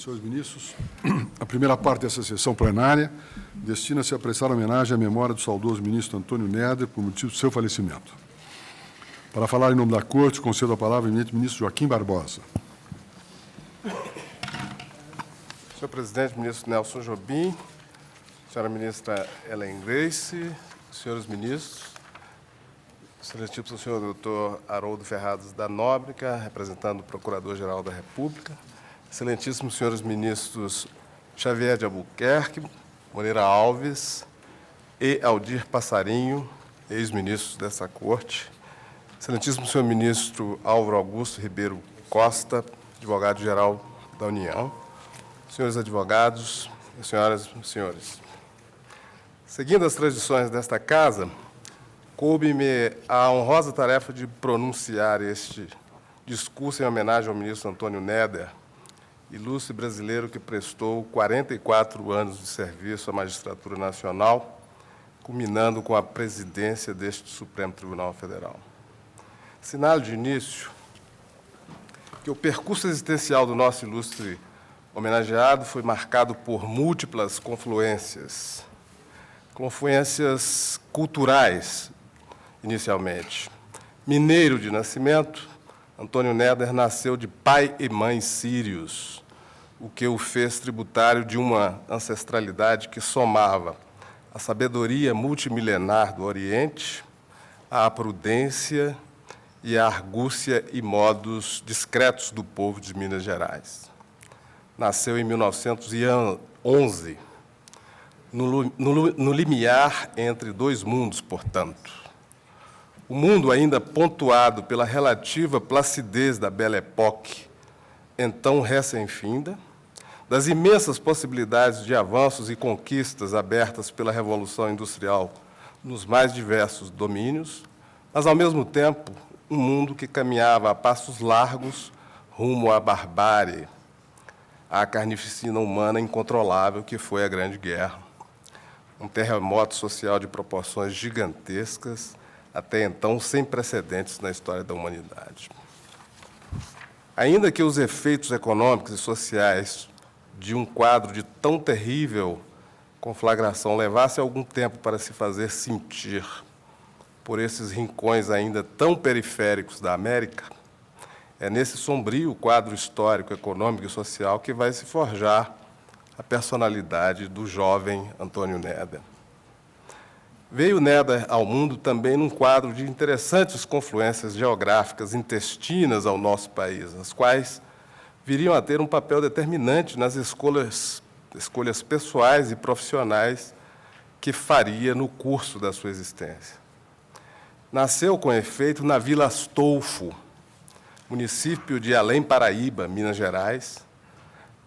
Senhores ministros, a primeira parte dessa sessão plenária destina-se a prestar homenagem à memória do saudoso ministro Antônio Neder por motivo do seu falecimento. Para falar em nome da Corte, concedo a palavra ao eminente ministro Joaquim Barbosa. Senhor presidente, ministro Nelson Jobim, senhora ministra Ellen Grace, senhores ministros, excelentíssimo senhor doutor Haroldo Ferradas da Nóbrega, representando o Procurador-Geral da República, excelentíssimos senhores ministros Xavier de Albuquerque, Moreira Alves e Aldir Passarinho, ex-ministros dessa Corte, excelentíssimo senhor ministro Álvaro Augusto Ribeiro Costa, advogado-geral da União, senhores advogados, senhoras e senhores. Seguindo as tradições desta Casa, coube-me a honrosa tarefa de pronunciar este discurso em homenagem ao ministro Antônio Neder, ilustre brasileiro que prestou 44 anos de serviço à magistratura nacional, culminando com a presidência deste Supremo Tribunal Federal. Sinal de início que o percurso existencial do nosso ilustre homenageado foi marcado por múltiplas confluências culturais, inicialmente. Mineiro de nascimento, Antônio Neder nasceu de pai e mãe sírios, o que o fez tributário de uma ancestralidade que somava a sabedoria multimilenar do Oriente, a prudência e a argúcia e modos discretos do povo de Minas Gerais. Nasceu em 1911, no limiar entre dois mundos, portanto. O mundo ainda pontuado pela relativa placidez da Belle Époque, então recém-finda, das imensas possibilidades de avanços e conquistas abertas pela Revolução Industrial nos mais diversos domínios, mas, ao mesmo tempo, um mundo que caminhava a passos largos rumo à barbárie, à carnificina humana incontrolável que foi a Grande Guerra. Um terremoto social de proporções gigantescas, até então sem precedentes na história da humanidade. Ainda que os efeitos econômicos e sociais de um quadro de tão terrível conflagração levasse algum tempo para se fazer sentir por esses rincões ainda tão periféricos da América, é nesse sombrio quadro histórico, econômico e social que vai se forjar a personalidade do jovem Antônio Neder. Veio Neder ao mundo também num quadro de interessantes confluências geográficas intestinas ao nosso país, as quais viriam a ter um papel determinante nas escolhas pessoais e profissionais que faria no curso da sua existência. Nasceu, com efeito, na Vila Astolfo, município de Além Paraíba, Minas Gerais,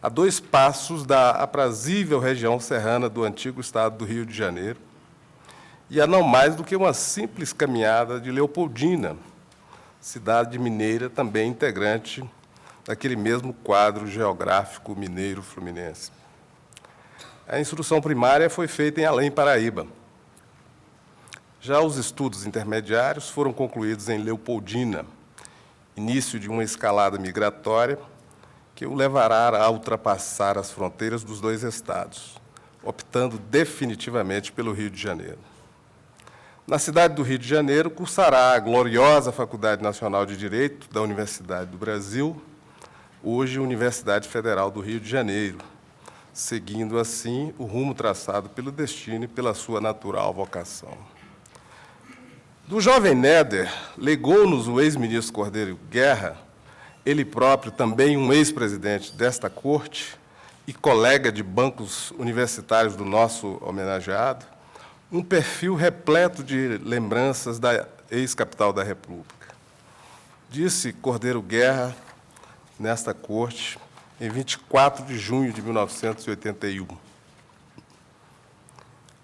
a 2 passos da aprazível região serrana do antigo estado do Rio de Janeiro, e a não mais do que uma simples caminhada de Leopoldina, cidade mineira também integrante daquele mesmo quadro geográfico mineiro-fluminense. A instrução primária foi feita em Além Paraíba. Já os estudos intermediários foram concluídos em Leopoldina, início de uma escalada migratória que o levará a ultrapassar as fronteiras dos 2 estados, optando definitivamente pelo Rio de Janeiro. Na cidade do Rio de Janeiro, cursará a gloriosa Faculdade Nacional de Direito da Universidade do Brasil, hoje Universidade Federal do Rio de Janeiro, seguindo, assim, o rumo traçado pelo destino e pela sua natural vocação. Do jovem Neder, legou-nos o ex-ministro Cordeiro Guerra, ele próprio também um ex-presidente desta Corte e colega de bancos universitários do nosso homenageado, um perfil repleto de lembranças da ex-capital da República. Disse Cordeiro Guerra, nesta Corte, em 24 de junho de 1981.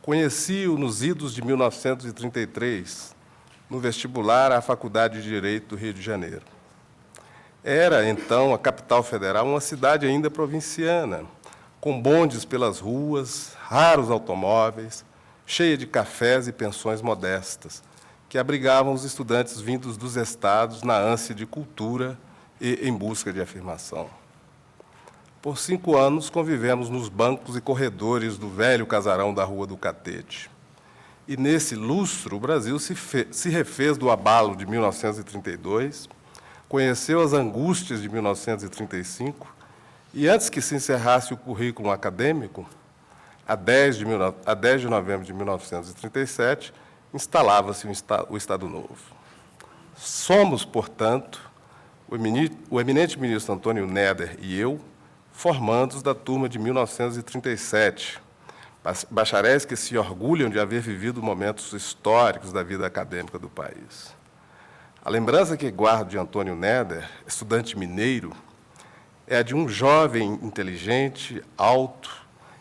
Conheci-o nos idos de 1933, no vestibular à Faculdade de Direito do Rio de Janeiro. Era, então, a capital federal, uma cidade ainda provinciana, com bondes pelas ruas, raros automóveis, cheia de cafés e pensões modestas, que abrigavam os estudantes vindos dos estados na ânsia de cultura e em busca de afirmação. Por 5 anos, convivemos nos bancos e corredores do velho casarão da Rua do Catete. E, nesse lustro, o Brasil se refez do abalo de 1932, conheceu as angústias de 1935, e, antes que se encerrasse o currículo acadêmico, a 10 de novembro de 1937, instalava-se o Estado Novo. Somos, portanto, o eminente ministro Antônio Neder e eu, formandos da turma de 1937, bacharéis que se orgulham de haver vivido momentos históricos da vida acadêmica do país. A lembrança que guardo de Antônio Neder, estudante mineiro, é a de um jovem inteligente, alto,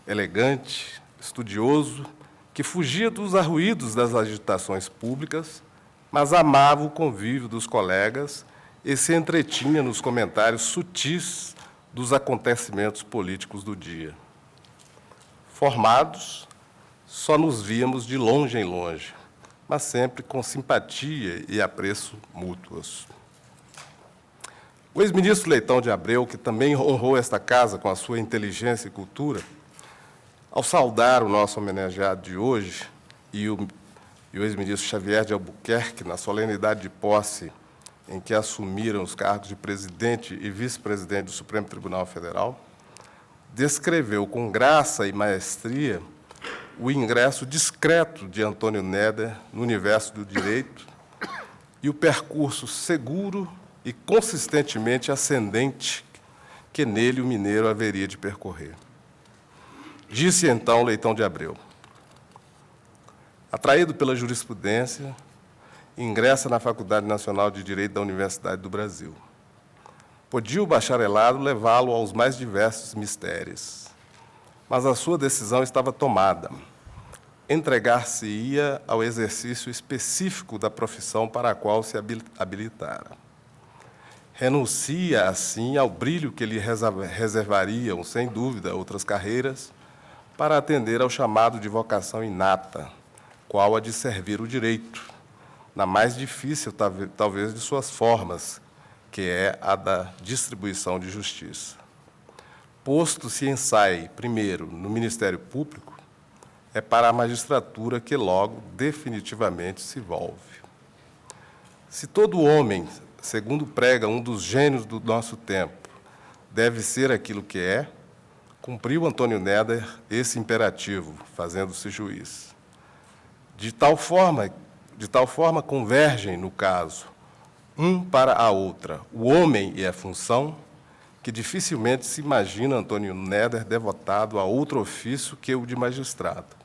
elegante, estudioso, que fugia dos arruídos das agitações públicas, mas amava o convívio dos colegas e se entretinha nos comentários sutis dos acontecimentos políticos do dia. Formados, só nos víamos de longe em longe, mas sempre com simpatia e apreço mútuos. O ex-ministro Leitão de Abreu, que também honrou esta casa com a sua inteligência e cultura, ao saudar o nosso homenageado de hoje e o ex-ministro Xavier de Albuquerque, na solenidade de posse em que assumiram os cargos de presidente e vice-presidente do Supremo Tribunal Federal, descreveu com graça e maestria o ingresso discreto de Antônio Neder no universo do direito e o percurso seguro e consistentemente ascendente que nele o mineiro haveria de percorrer. Disse então Leitão de Abreu: atraído pela jurisprudência, ingressa na Faculdade Nacional de Direito da Universidade do Brasil. Podia o bacharelado levá-lo aos mais diversos mistérios, mas a sua decisão estava tomada. Entregar-se-ia ao exercício específico da profissão para a qual se habilitara. Renuncia, assim, ao brilho que lhe reservariam, sem dúvida, outras carreiras, para atender ao chamado de vocação inata, qual a de servir o direito, na mais difícil, talvez, de suas formas, que é a da distribuição de justiça. Posto se ensaie, primeiro, no Ministério Público, é para a magistratura que logo, definitivamente, se volve. Se todo homem, segundo prega um dos gênios do nosso tempo, deve ser aquilo que é, cumpriu Antônio Neder esse imperativo, fazendo-se juiz. De tal forma convergem, no caso, um para a outra, o homem e a função, que dificilmente se imagina Antônio Neder devotado a outro ofício que o de magistrado.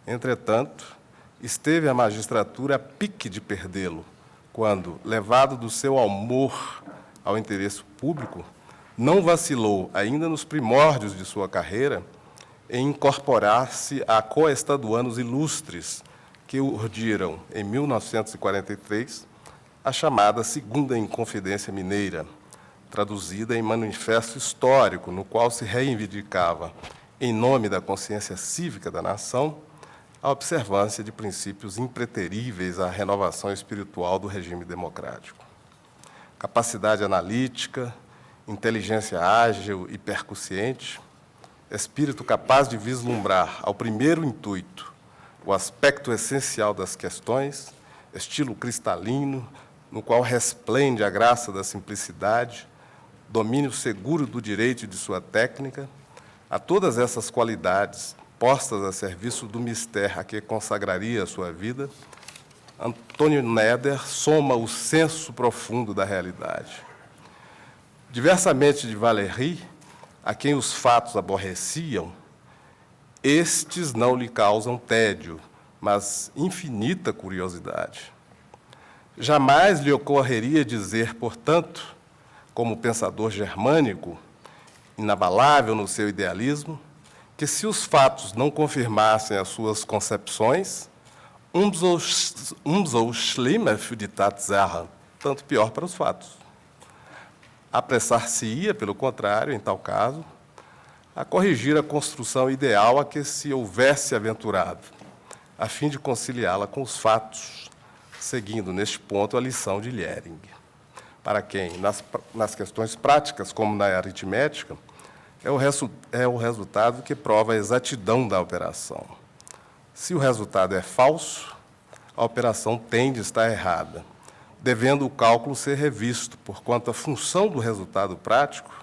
Entretanto, esteve a magistratura a pique de perdê-lo, quando, levado do seu amor ao interesse público, não vacilou, ainda nos primórdios de sua carreira, em incorporar-se a coestaduanos ilustres que urdiram, em 1943, a chamada Segunda Inconfidência Mineira, traduzida em manifesto histórico, no qual se reivindicava, em nome da consciência cívica da nação, a observância de princípios impreteríveis à renovação espiritual do regime democrático. Capacidade analítica, inteligência ágil e percussiente, espírito capaz de vislumbrar, ao primeiro intuito, o aspecto essencial das questões, estilo cristalino, no qual resplende a graça da simplicidade, domínio seguro do direito e de sua técnica, a todas essas qualidades postas a serviço do mistério a que consagraria a sua vida, Antônio Neder soma o senso profundo da realidade. Diversamente de Valéry, a quem os fatos aborreciam, estes não lhe causam tédio, mas infinita curiosidade. Jamais lhe ocorreria dizer, portanto, como pensador germânico, inabalável no seu idealismo, que se os fatos não confirmassem as suas concepções, umso schlimmer für die Tatsache, tanto pior para os fatos. Apressar-se-ia, pelo contrário, em tal caso, a corrigir a construção ideal a que se houvesse aventurado, a fim de conciliá-la com os fatos, seguindo, neste ponto, a lição de Lehring, para quem, nas questões práticas, como na aritmética, é o resultado que prova a exatidão da operação. Se o resultado é falso, a operação tende a estar errada, devendo o cálculo ser revisto, porquanto a função do resultado prático,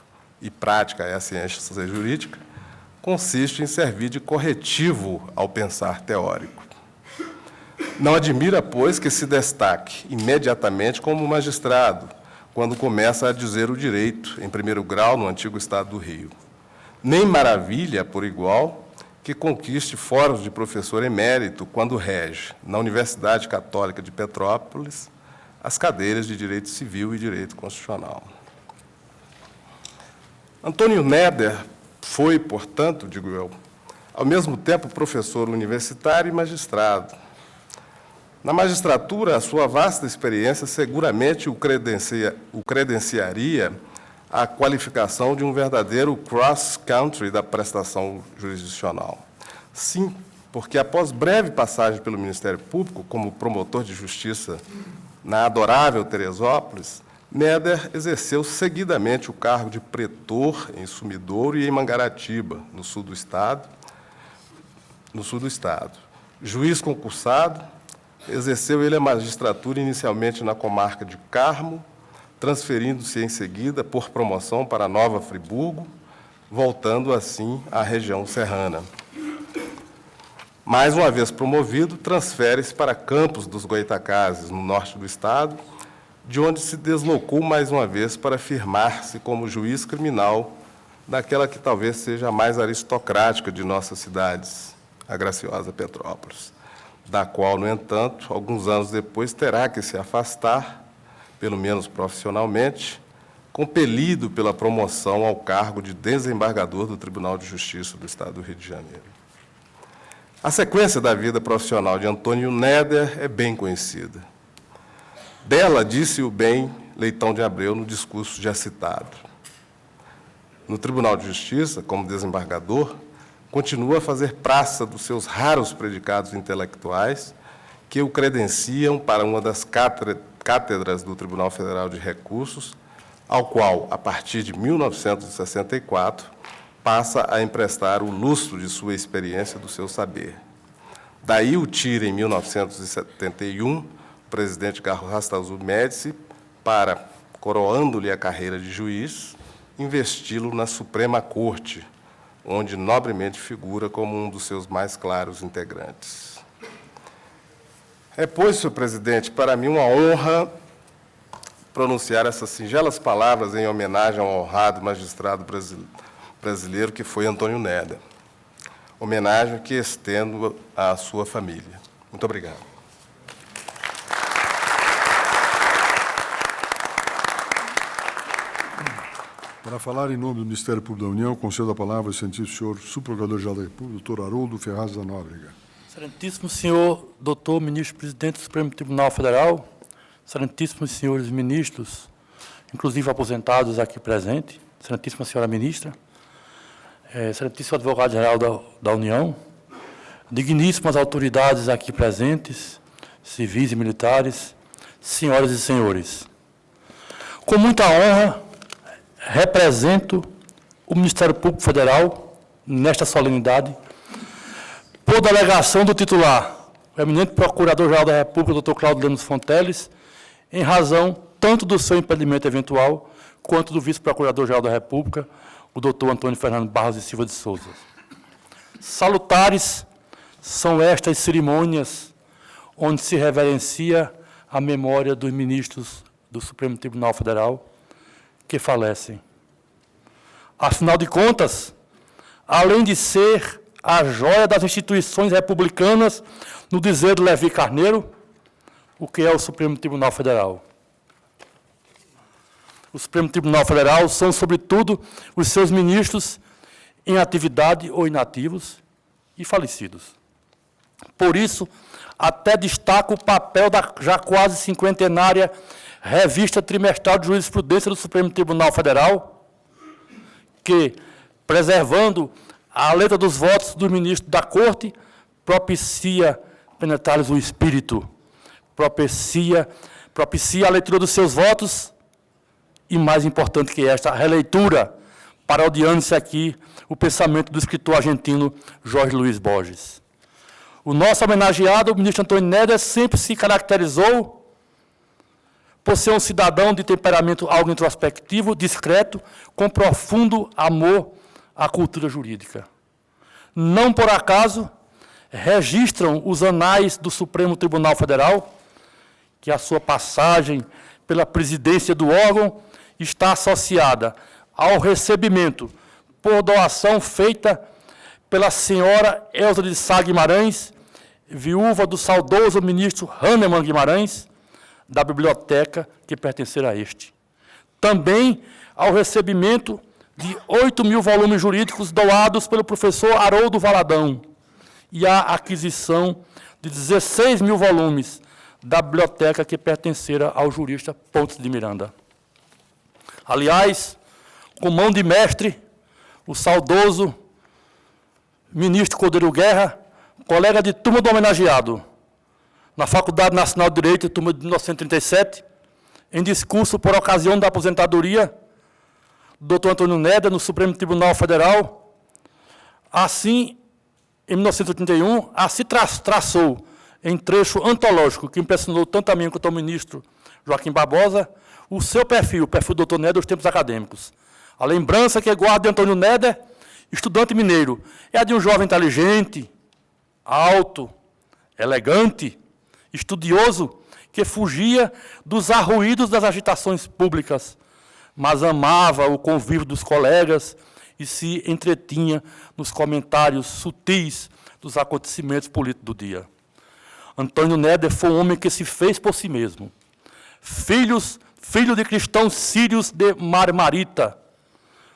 e prática é a ciência jurídica, consiste em servir de corretivo ao pensar teórico. Não admira, pois, que se destaque imediatamente como magistrado, quando começa a dizer o direito, em primeiro grau, no antigo Estado do Rio. Nem maravilha, por igual, que conquiste fóruns de professor emérito quando rege, na Universidade Católica de Petrópolis, as cadeiras de Direito Civil e Direito Constitucional. Antônio Neder foi, portanto, digo eu, ao mesmo tempo professor universitário e magistrado. Na magistratura, a sua vasta experiência seguramente o credenciaria à qualificação de um verdadeiro cross-country da prestação jurisdicional. Sim, porque após breve passagem pelo Ministério Público como promotor de justiça na adorável Teresópolis, Neder exerceu seguidamente o cargo de pretor em Sumidouro e em Mangaratiba, no sul do Estado. Juiz concursado, exerceu ele a magistratura inicialmente na comarca de Carmo, transferindo-se em seguida, por promoção, para Nova Friburgo, voltando assim à região serrana. Mais uma vez promovido, transfere-se para Campos dos Goitacazes, no norte do estado, de onde se deslocou mais uma vez para firmar-se como juiz criminal daquela que talvez seja a mais aristocrática de nossas cidades, a graciosa Petrópolis, da qual, no entanto, alguns anos depois terá que se afastar, pelo menos profissionalmente, compelido pela promoção ao cargo de desembargador do Tribunal de Justiça do Estado do Rio de Janeiro. A sequência da vida profissional de Antônio Neder é bem conhecida. Dela disse-o bem Leitão de Abreu no discurso já citado. No Tribunal de Justiça, como desembargador, continua a fazer praça dos seus raros predicados intelectuais que o credenciam para uma das cátedras do Tribunal Federal de Recursos, ao qual, a partir de 1964, passa a emprestar o lustro de sua experiência e do seu saber. Daí o tira, em 1971, o presidente Carlos Rastazu Médici para, coroando-lhe a carreira de juiz, investi-lo na Suprema Corte, onde nobremente figura como um dos seus mais claros integrantes. É, pois, senhor presidente, para mim uma honra pronunciar essas singelas palavras em homenagem ao honrado magistrado brasileiro que foi Antônio Neder. Homenagem que estendo à sua família. Muito obrigado. Para falar em nome do Ministério Público da União, concedo a palavra ao excelentíssimo senhor subprocurador-geral da República, doutor Haroldo Ferraz da Nóbrega. Excelentíssimo senhor doutor ministro-presidente do Supremo Tribunal Federal, excelentíssimos senhores ministros, inclusive aposentados aqui presentes, excelentíssima senhora ministra, excelentíssimo advogado-geral da União, digníssimas autoridades aqui presentes, civis e militares, senhoras e senhores. Com muita honra, represento o Ministério Público Federal nesta solenidade, por delegação do titular, o eminente Procurador-Geral da República, Dr. Cláudio Lemos Fonteles, em razão tanto do seu impedimento eventual, quanto do Vice-Procurador-Geral da República, o Dr. Antônio Fernando Barros e Silva de Souza. Salutares são estas cerimônias onde se reverencia a memória dos ministros do Supremo Tribunal Federal que falecem. Afinal de contas, além de ser a joia das instituições republicanas, no dizer de Levi Carneiro, o que é o Supremo Tribunal Federal? O Supremo Tribunal Federal são, sobretudo, os seus ministros em atividade ou inativos e falecidos. Por isso, até destaco o papel da já quase cinquentenária Revista Trimestral de Jurisprudência do Supremo Tribunal Federal, que, preservando a letra dos votos do ministro da Corte, propicia penetrar-lhes o espírito, propicia a leitura dos seus votos e, mais importante que esta, a releitura, parodiando-se aqui o pensamento do escritor argentino Jorge Luiz Borges. O nosso homenageado, o ministro Antônio Néder, sempre se caracterizou por ser um cidadão de temperamento algo introspectivo, discreto, com profundo amor à cultura jurídica. Não por acaso, registram os anais do Supremo Tribunal Federal que a sua passagem pela presidência do órgão está associada ao recebimento por doação feita pela senhora Elza de Sá Guimarães, viúva do saudoso ministro Hahnemann Guimarães, da biblioteca que pertencerá a este. Também ao recebimento de 8.000 volumes jurídicos doados pelo professor Haroldo Valadão e à aquisição de 16.000 volumes da biblioteca que pertencera ao jurista Pontes de Miranda. Aliás, com mão de mestre, o saudoso ministro Cordeiro Guerra, colega de turma do homenageado, na Faculdade Nacional de Direito, turma de 1937, em discurso por ocasião da aposentadoria do Dr. Antônio Néder no Supremo Tribunal Federal, assim, em 1981, assim traçou, em trecho antológico que impressionou tanto a mim quanto ao ministro Joaquim Barbosa, o seu perfil, o perfil do Dr. Néder dos tempos acadêmicos. A lembrança que guarda de Antônio Néder, estudante mineiro, é a de um jovem inteligente, alto, elegante, estudioso, que fugia dos arruídos das agitações públicas, mas amava o convívio dos colegas e se entretinha nos comentários sutis dos acontecimentos políticos do dia. Antônio Néder foi um homem que se fez por si mesmo. Filho de cristãos sírios de Marmarita,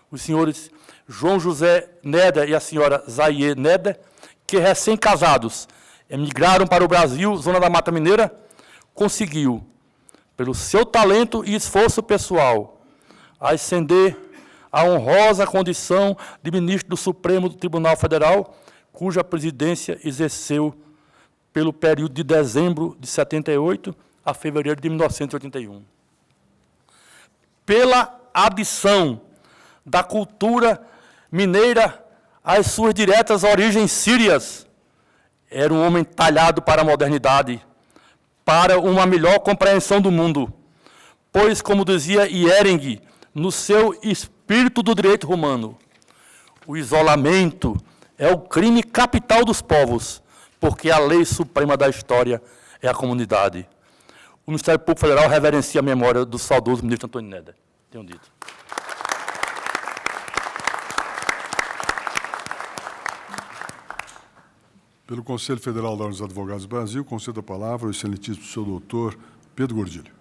os senhores João José Néder e a senhora Zaie Néder, que recém-casados emigraram para o Brasil, zona da Mata Mineira, conseguiu, pelo seu talento e esforço pessoal, ascender à honrosa condição de ministro do Supremo Tribunal Federal, cuja presidência exerceu pelo período de dezembro de 78 a fevereiro de 1981. Pela adição da cultura mineira às suas diretas origens sírias, era um homem talhado para a modernidade, para uma melhor compreensão do mundo, pois, como dizia Ehring, no seu espírito do direito romano, o isolamento é o crime capital dos povos, porque a lei suprema da história é a comunidade. O Ministério Público Federal reverencia a memória do saudoso ministro Antônio Néder. Tenho dito. Pelo Conselho Federal da Ordem dos Advogados do Brasil, concedo a palavra ao excelentíssimo senhor doutor Pedro Gordilho.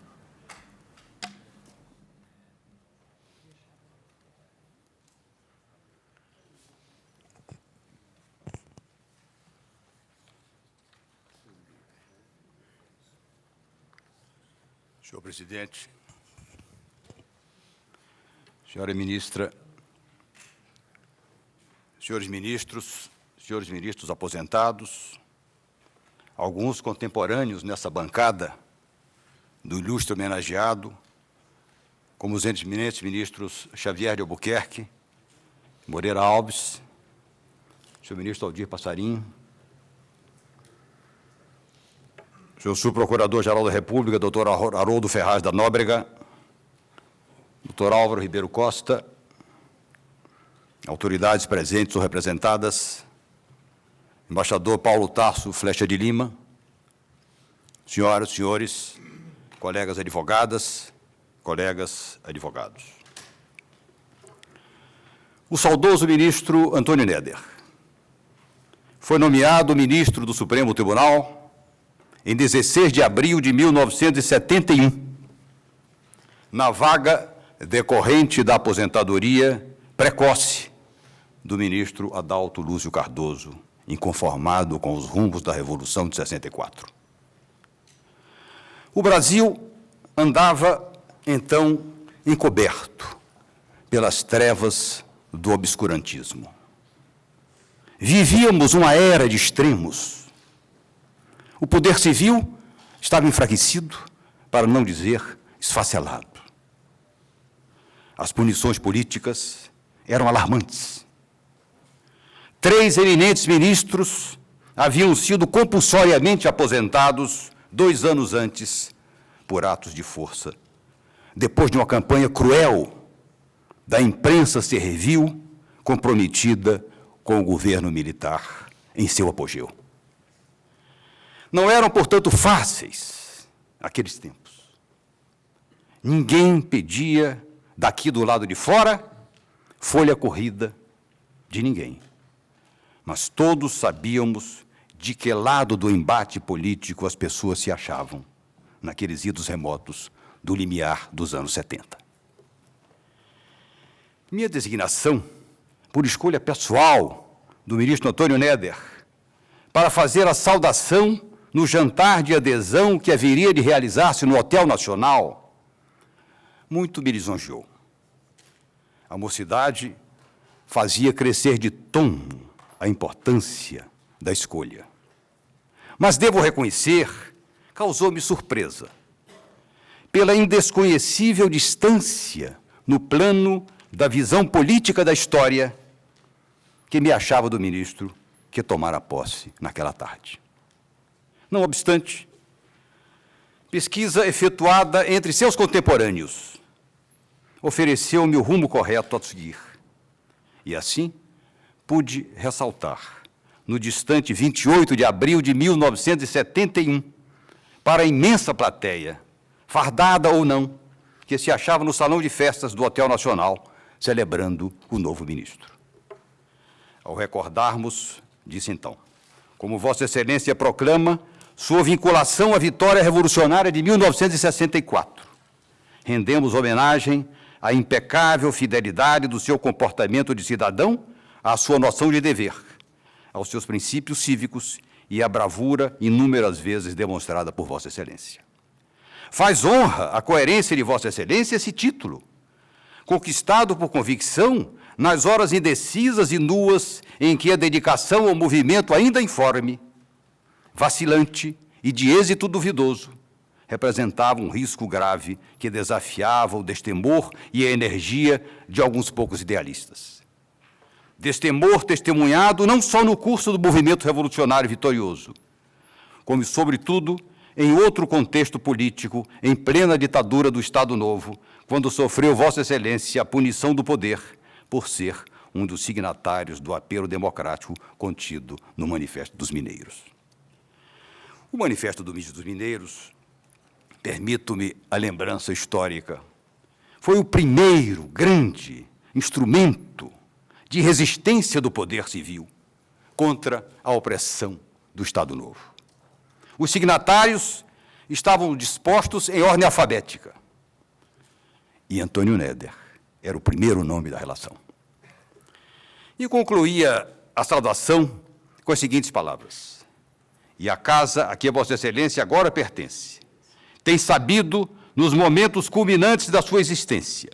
Senhor presidente, senhora ministra, senhores ministros aposentados, alguns contemporâneos nessa bancada do ilustre homenageado, como os eminentes ministros Xavier de Albuquerque, Moreira Alves, senhor ministro Aldir Passarinho, senhor subprocurador-geral da República, doutor Haroldo Ferraz da Nóbrega, doutor Álvaro Ribeiro Costa, autoridades presentes ou representadas, embaixador Paulo Tarso Flecha de Lima, senhoras, senhores, colegas advogadas, colegas advogados. O saudoso ministro Antônio Néder foi nomeado ministro do Supremo Tribunal em 16 de abril de 1971, na vaga decorrente da aposentadoria precoce do ministro Adalto Lúcio Cardoso, inconformado com os rumos da Revolução de 64. O Brasil andava, então, encoberto pelas trevas do obscurantismo. Vivíamos uma era de extremos. O poder civil estava enfraquecido, para não dizer esfacelado. As punições políticas eram alarmantes. 3 eminentes ministros haviam sido compulsoriamente aposentados 2 anos antes por atos de força, depois de uma campanha cruel da imprensa servil comprometida com o governo militar em seu apogeu. Não eram, portanto, fáceis aqueles tempos. Ninguém pedia, daqui do lado de fora, folha corrida de ninguém. Mas todos sabíamos de que lado do embate político as pessoas se achavam, naqueles idos remotos do limiar dos anos 70. Minha designação, por escolha pessoal do ministro Antônio Néder, para fazer a saudação no jantar de adesão que haveria de realizar-se no Hotel Nacional, muito me lisonjeou. A mocidade fazia crescer de tom a importância da escolha. Mas devo reconhecer, causou-me surpresa, pela indesconhecível distância no plano da visão política da história que me achava do ministro que tomara posse naquela tarde. Não obstante, pesquisa efetuada entre seus contemporâneos ofereceu-me o rumo correto a seguir. E assim, pude ressaltar, no distante 28 de abril de 1971, para a imensa plateia, fardada ou não, que se achava no salão de festas do Hotel Nacional, celebrando o novo ministro. Ao recordarmos, disse então, como Vossa Excelência proclama sua vinculação à vitória revolucionária de 1964, rendemos homenagem à impecável fidelidade do seu comportamento de cidadão, à sua noção de dever, aos seus princípios cívicos e à bravura inúmeras vezes demonstrada por Vossa Excelência. Faz honra à coerência de Vossa Excelência esse título, conquistado por convicção nas horas indecisas e nuas em que a dedicação ao movimento ainda informe, vacilante e de êxito duvidoso, representava um risco grave que desafiava o destemor e a energia de alguns poucos idealistas. Destemor testemunhado não só no curso do movimento revolucionário vitorioso, como, sobretudo, em outro contexto político, em plena ditadura do Estado Novo, quando sofreu Vossa Excelência a punição do poder por ser um dos signatários do apelo democrático contido no Manifesto dos Mineiros. O Manifesto dos Mineiros, permito-me a lembrança histórica, foi o primeiro grande instrumento de resistência do poder civil contra a opressão do Estado Novo. Os signatários estavam dispostos em ordem alfabética. E Antônio Néder era o primeiro nome da relação. E concluía a saudação com as seguintes palavras: e a casa a que Vossa Excelência agora pertence tem sabido, nos momentos culminantes da sua existência,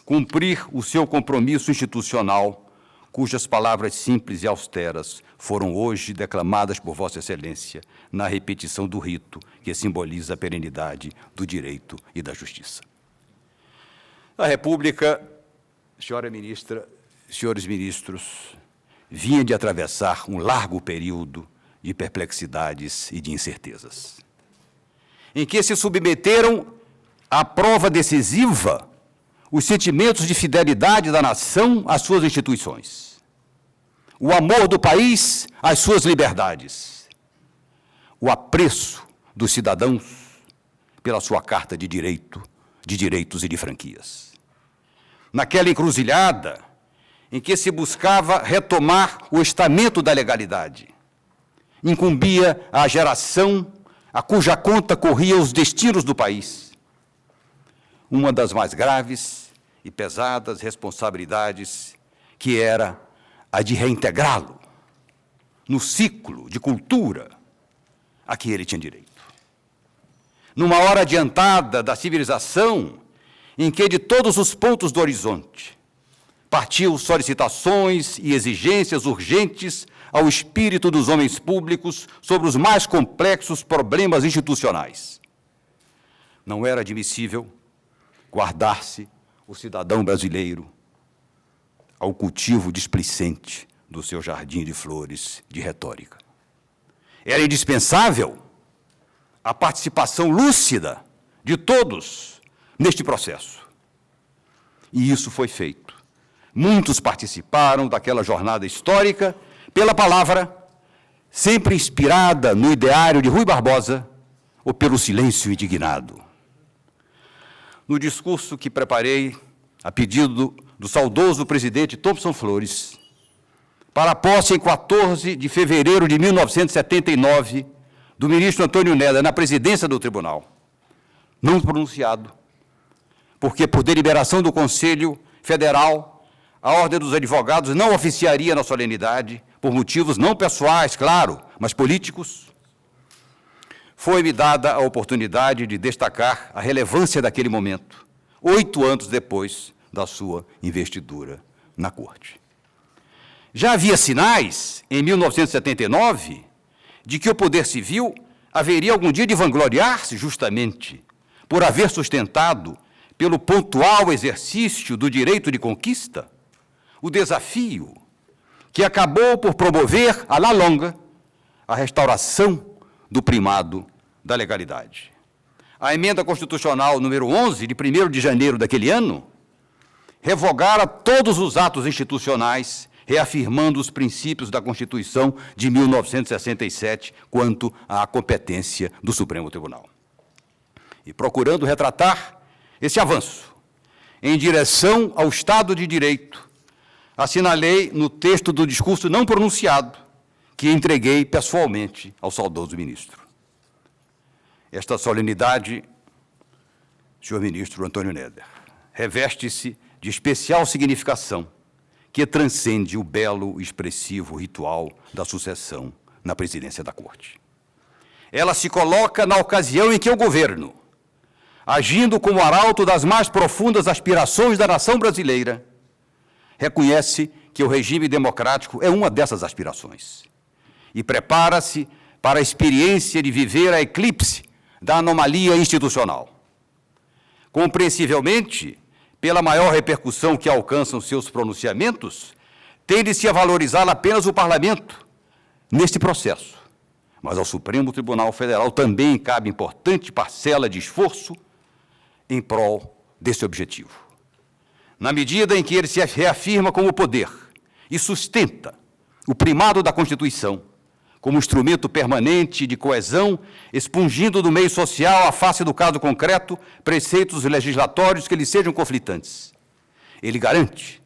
cumprir o seu compromisso institucional, cujas palavras simples e austeras foram hoje declamadas por Vossa Excelência na repetição do rito que simboliza a perenidade do direito e da justiça. A República, senhora ministra, senhores ministros, vinha de atravessar um largo período de perplexidades e de incertezas, em que se submeteram à prova decisiva os sentimentos de fidelidade da nação às suas instituições, o amor do país às suas liberdades, o apreço dos cidadãos pela sua carta de direitos e de franquias. Naquela encruzilhada em que se buscava retomar o estamento da legalidade, incumbia à geração a cuja conta corria os destinos do país, uma das mais graves e pesadas responsabilidades, que era a de reintegrá-lo no ciclo de cultura a que ele tinha direito. Numa hora adiantada da civilização, em que de todos os pontos do horizonte partiu solicitações e exigências urgentes ao espírito dos homens públicos sobre os mais complexos problemas institucionais. Não era admissível guardar-se o cidadão brasileiro ao cultivo displicente do seu jardim de flores de retórica. Era indispensável a participação lúcida de todos neste processo. E isso foi feito. Muitos participaram daquela jornada histórica pela palavra, sempre inspirada no ideário de Rui Barbosa, ou pelo silêncio indignado. No discurso que preparei, a pedido do saudoso presidente Thomson Flores, para a posse em 14 de fevereiro de 1979, do ministro Antônio Néder na presidência do tribunal, não pronunciado, porque, por deliberação do Conselho Federal, a Ordem dos Advogados não oficiaria na solenidade, por motivos não pessoais, claro, mas políticos, foi-me dada a oportunidade de destacar a relevância daquele momento, 8 anos depois da sua investidura na Corte. Já havia sinais, em 1979, de que o poder civil haveria algum dia de vangloriar-se justamente por haver sustentado, pelo pontual exercício do direito de conquista, o desafio que acabou por promover, à la longa, a restauração do primado da legalidade. A emenda constitucional número 11, de 1º de janeiro daquele ano, revogara todos os atos institucionais, reafirmando os princípios da Constituição de 1967 quanto à competência do Supremo Tribunal. E procurando retratar esse avanço em direção ao Estado de Direito, assinalei no texto do discurso não pronunciado que entreguei pessoalmente ao saudoso ministro. Esta solenidade, senhor ministro Antônio Néder, reveste-se de especial significação que transcende o belo e expressivo ritual da sucessão na presidência da Corte. Ela se coloca na ocasião em que o governo, agindo como arauto das mais profundas aspirações da nação brasileira, reconhece que o regime democrático é uma dessas aspirações e prepara-se para a experiência de viver a eclipse da anomalia institucional. Compreensivelmente, pela maior repercussão que alcançam seus pronunciamentos, tende-se a valorizar apenas o Parlamento neste processo, mas ao Supremo Tribunal Federal também cabe importante parcela de esforço em prol desse objetivo. Na medida em que ele se reafirma como poder e sustenta o primado da Constituição como instrumento permanente de coesão, expungindo do meio social, à face do caso concreto, preceitos legislatórios que lhe sejam conflitantes. Ele garante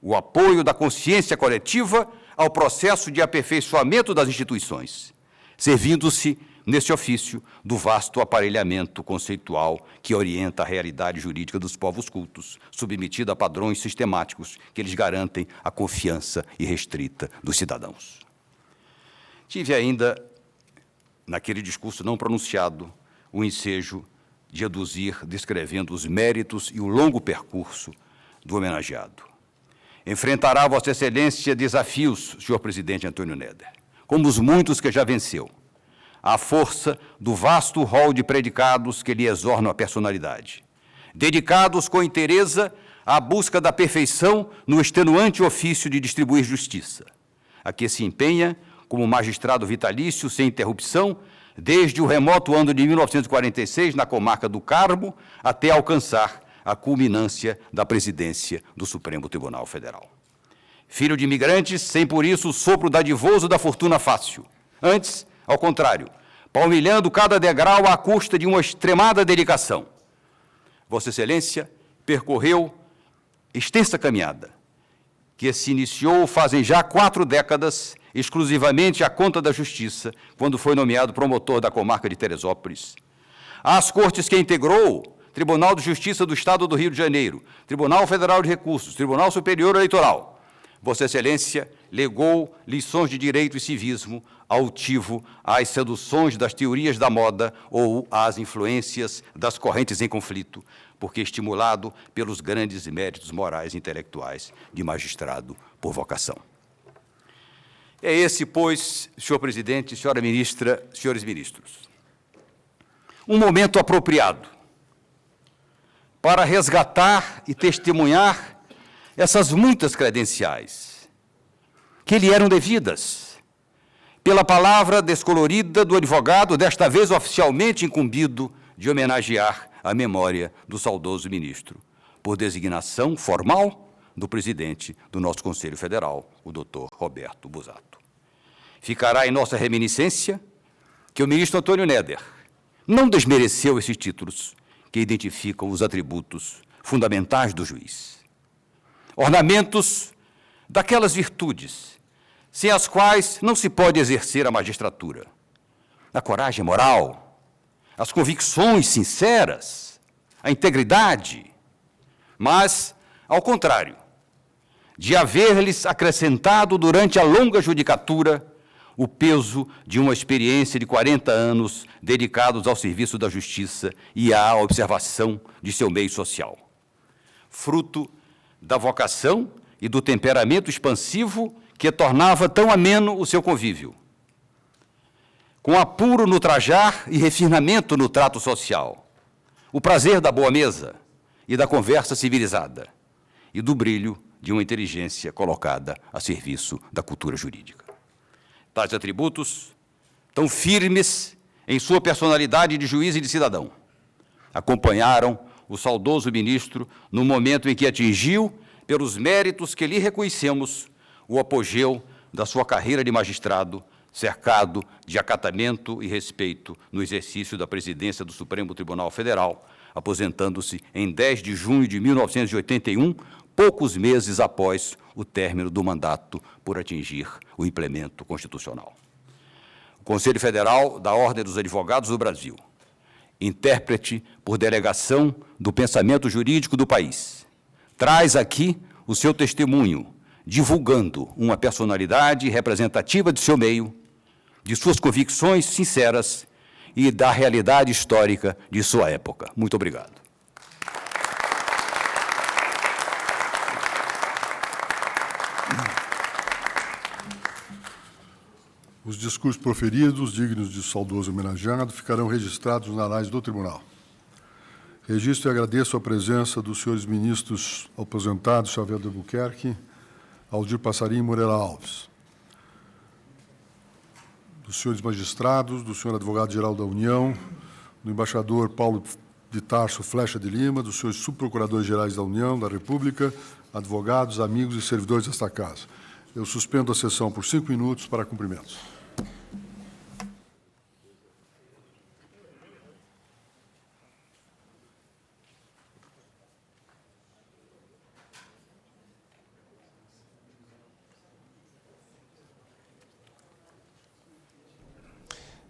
o apoio da consciência coletiva ao processo de aperfeiçoamento das instituições, servindo-se, nesse ofício, do vasto aparelhamento conceitual que orienta a realidade jurídica dos povos cultos, submetida a padrões sistemáticos que lhes garantem a confiança irrestrita dos cidadãos. Tive ainda, naquele discurso não pronunciado, o ensejo de aduzir, descrevendo os méritos e o longo percurso do homenageado. Enfrentará Vossa Excelência desafios, senhor presidente Antônio Néder, como os muitos que já venceu, à força do vasto rol de predicados que lhe exornam a personalidade, dedicados com inteireza à busca da perfeição no extenuante ofício de distribuir justiça, a que se empenha como magistrado vitalício sem interrupção, desde o remoto ano de 1946, na comarca do Carmo, até alcançar a culminância da presidência do Supremo Tribunal Federal. Filho de imigrantes, sem por isso o sopro dadivoso da fortuna fácil. Antes, ao contrário, palmilhando cada degrau à custa de uma extremada dedicação. Vossa Excelência percorreu extensa caminhada, que se iniciou fazem já 4 décadas, exclusivamente à conta da Justiça, quando foi nomeado promotor da comarca de Teresópolis. Às cortes que integrou, Tribunal de Justiça do Estado do Rio de Janeiro, Tribunal Federal de Recursos, Tribunal Superior Eleitoral, Vossa Excelência legou lições de direito e civismo altivo às seduções das teorias da moda ou às influências das correntes em conflito, porque estimulado pelos grandes méritos morais e intelectuais de magistrado por vocação. É esse, pois, senhor presidente, senhora ministra, senhores ministros, um momento apropriado para resgatar e testemunhar essas muitas credenciais, que lhe eram devidas, pela palavra descolorida do advogado, desta vez oficialmente incumbido de homenagear a memória do saudoso ministro, por designação formal do presidente do nosso Conselho Federal, o doutor Roberto Busato. Ficará em nossa reminiscência que o ministro Antônio Néder não desmereceu esses títulos que identificam os atributos fundamentais do juiz. Ornamentos daquelas virtudes sem as quais não se pode exercer a magistratura. A coragem moral, as convicções sinceras, a integridade, mas, ao contrário, de haver-lhes acrescentado durante a longa judicatura o peso de uma experiência de 40 anos dedicados ao serviço da justiça e à observação de seu meio social. Fruto da vocação e do temperamento expansivo que tornava tão ameno o seu convívio. Com apuro no trajar e refinamento no trato social, o prazer da boa mesa e da conversa civilizada, e do brilho de uma inteligência colocada a serviço da cultura jurídica. Tais atributos, tão firmes em sua personalidade de juiz e de cidadão, acompanharam o saudoso ministro no momento em que atingiu, pelos méritos que lhe reconhecemos, o apogeu da sua carreira de magistrado, cercado de acatamento e respeito no exercício da presidência do Supremo Tribunal Federal, aposentando-se em 10 de junho de 1981, poucos meses após o término do mandato por atingir o implemento constitucional. O Conselho Federal da Ordem dos Advogados do Brasil, intérprete por delegação do pensamento jurídico do país, traz aqui o seu testemunho, divulgando uma personalidade representativa de seu meio, de suas convicções sinceras e da realidade histórica de sua época. Muito obrigado. Os discursos proferidos, dignos de saudoso homenageado, ficarão registrados nos anais do Tribunal. Registro e agradeço a presença dos senhores ministros aposentados Xavier de Albuquerque, Aldir Passarinho e Moreira Alves, dos senhores magistrados, do senhor advogado-geral da União, do embaixador Paulo de Tarso Flecha de Lima, dos senhores subprocuradores-gerais da União, da República, advogados, amigos e servidores desta casa. Eu suspendo a sessão por 5 minutos para cumprimentos.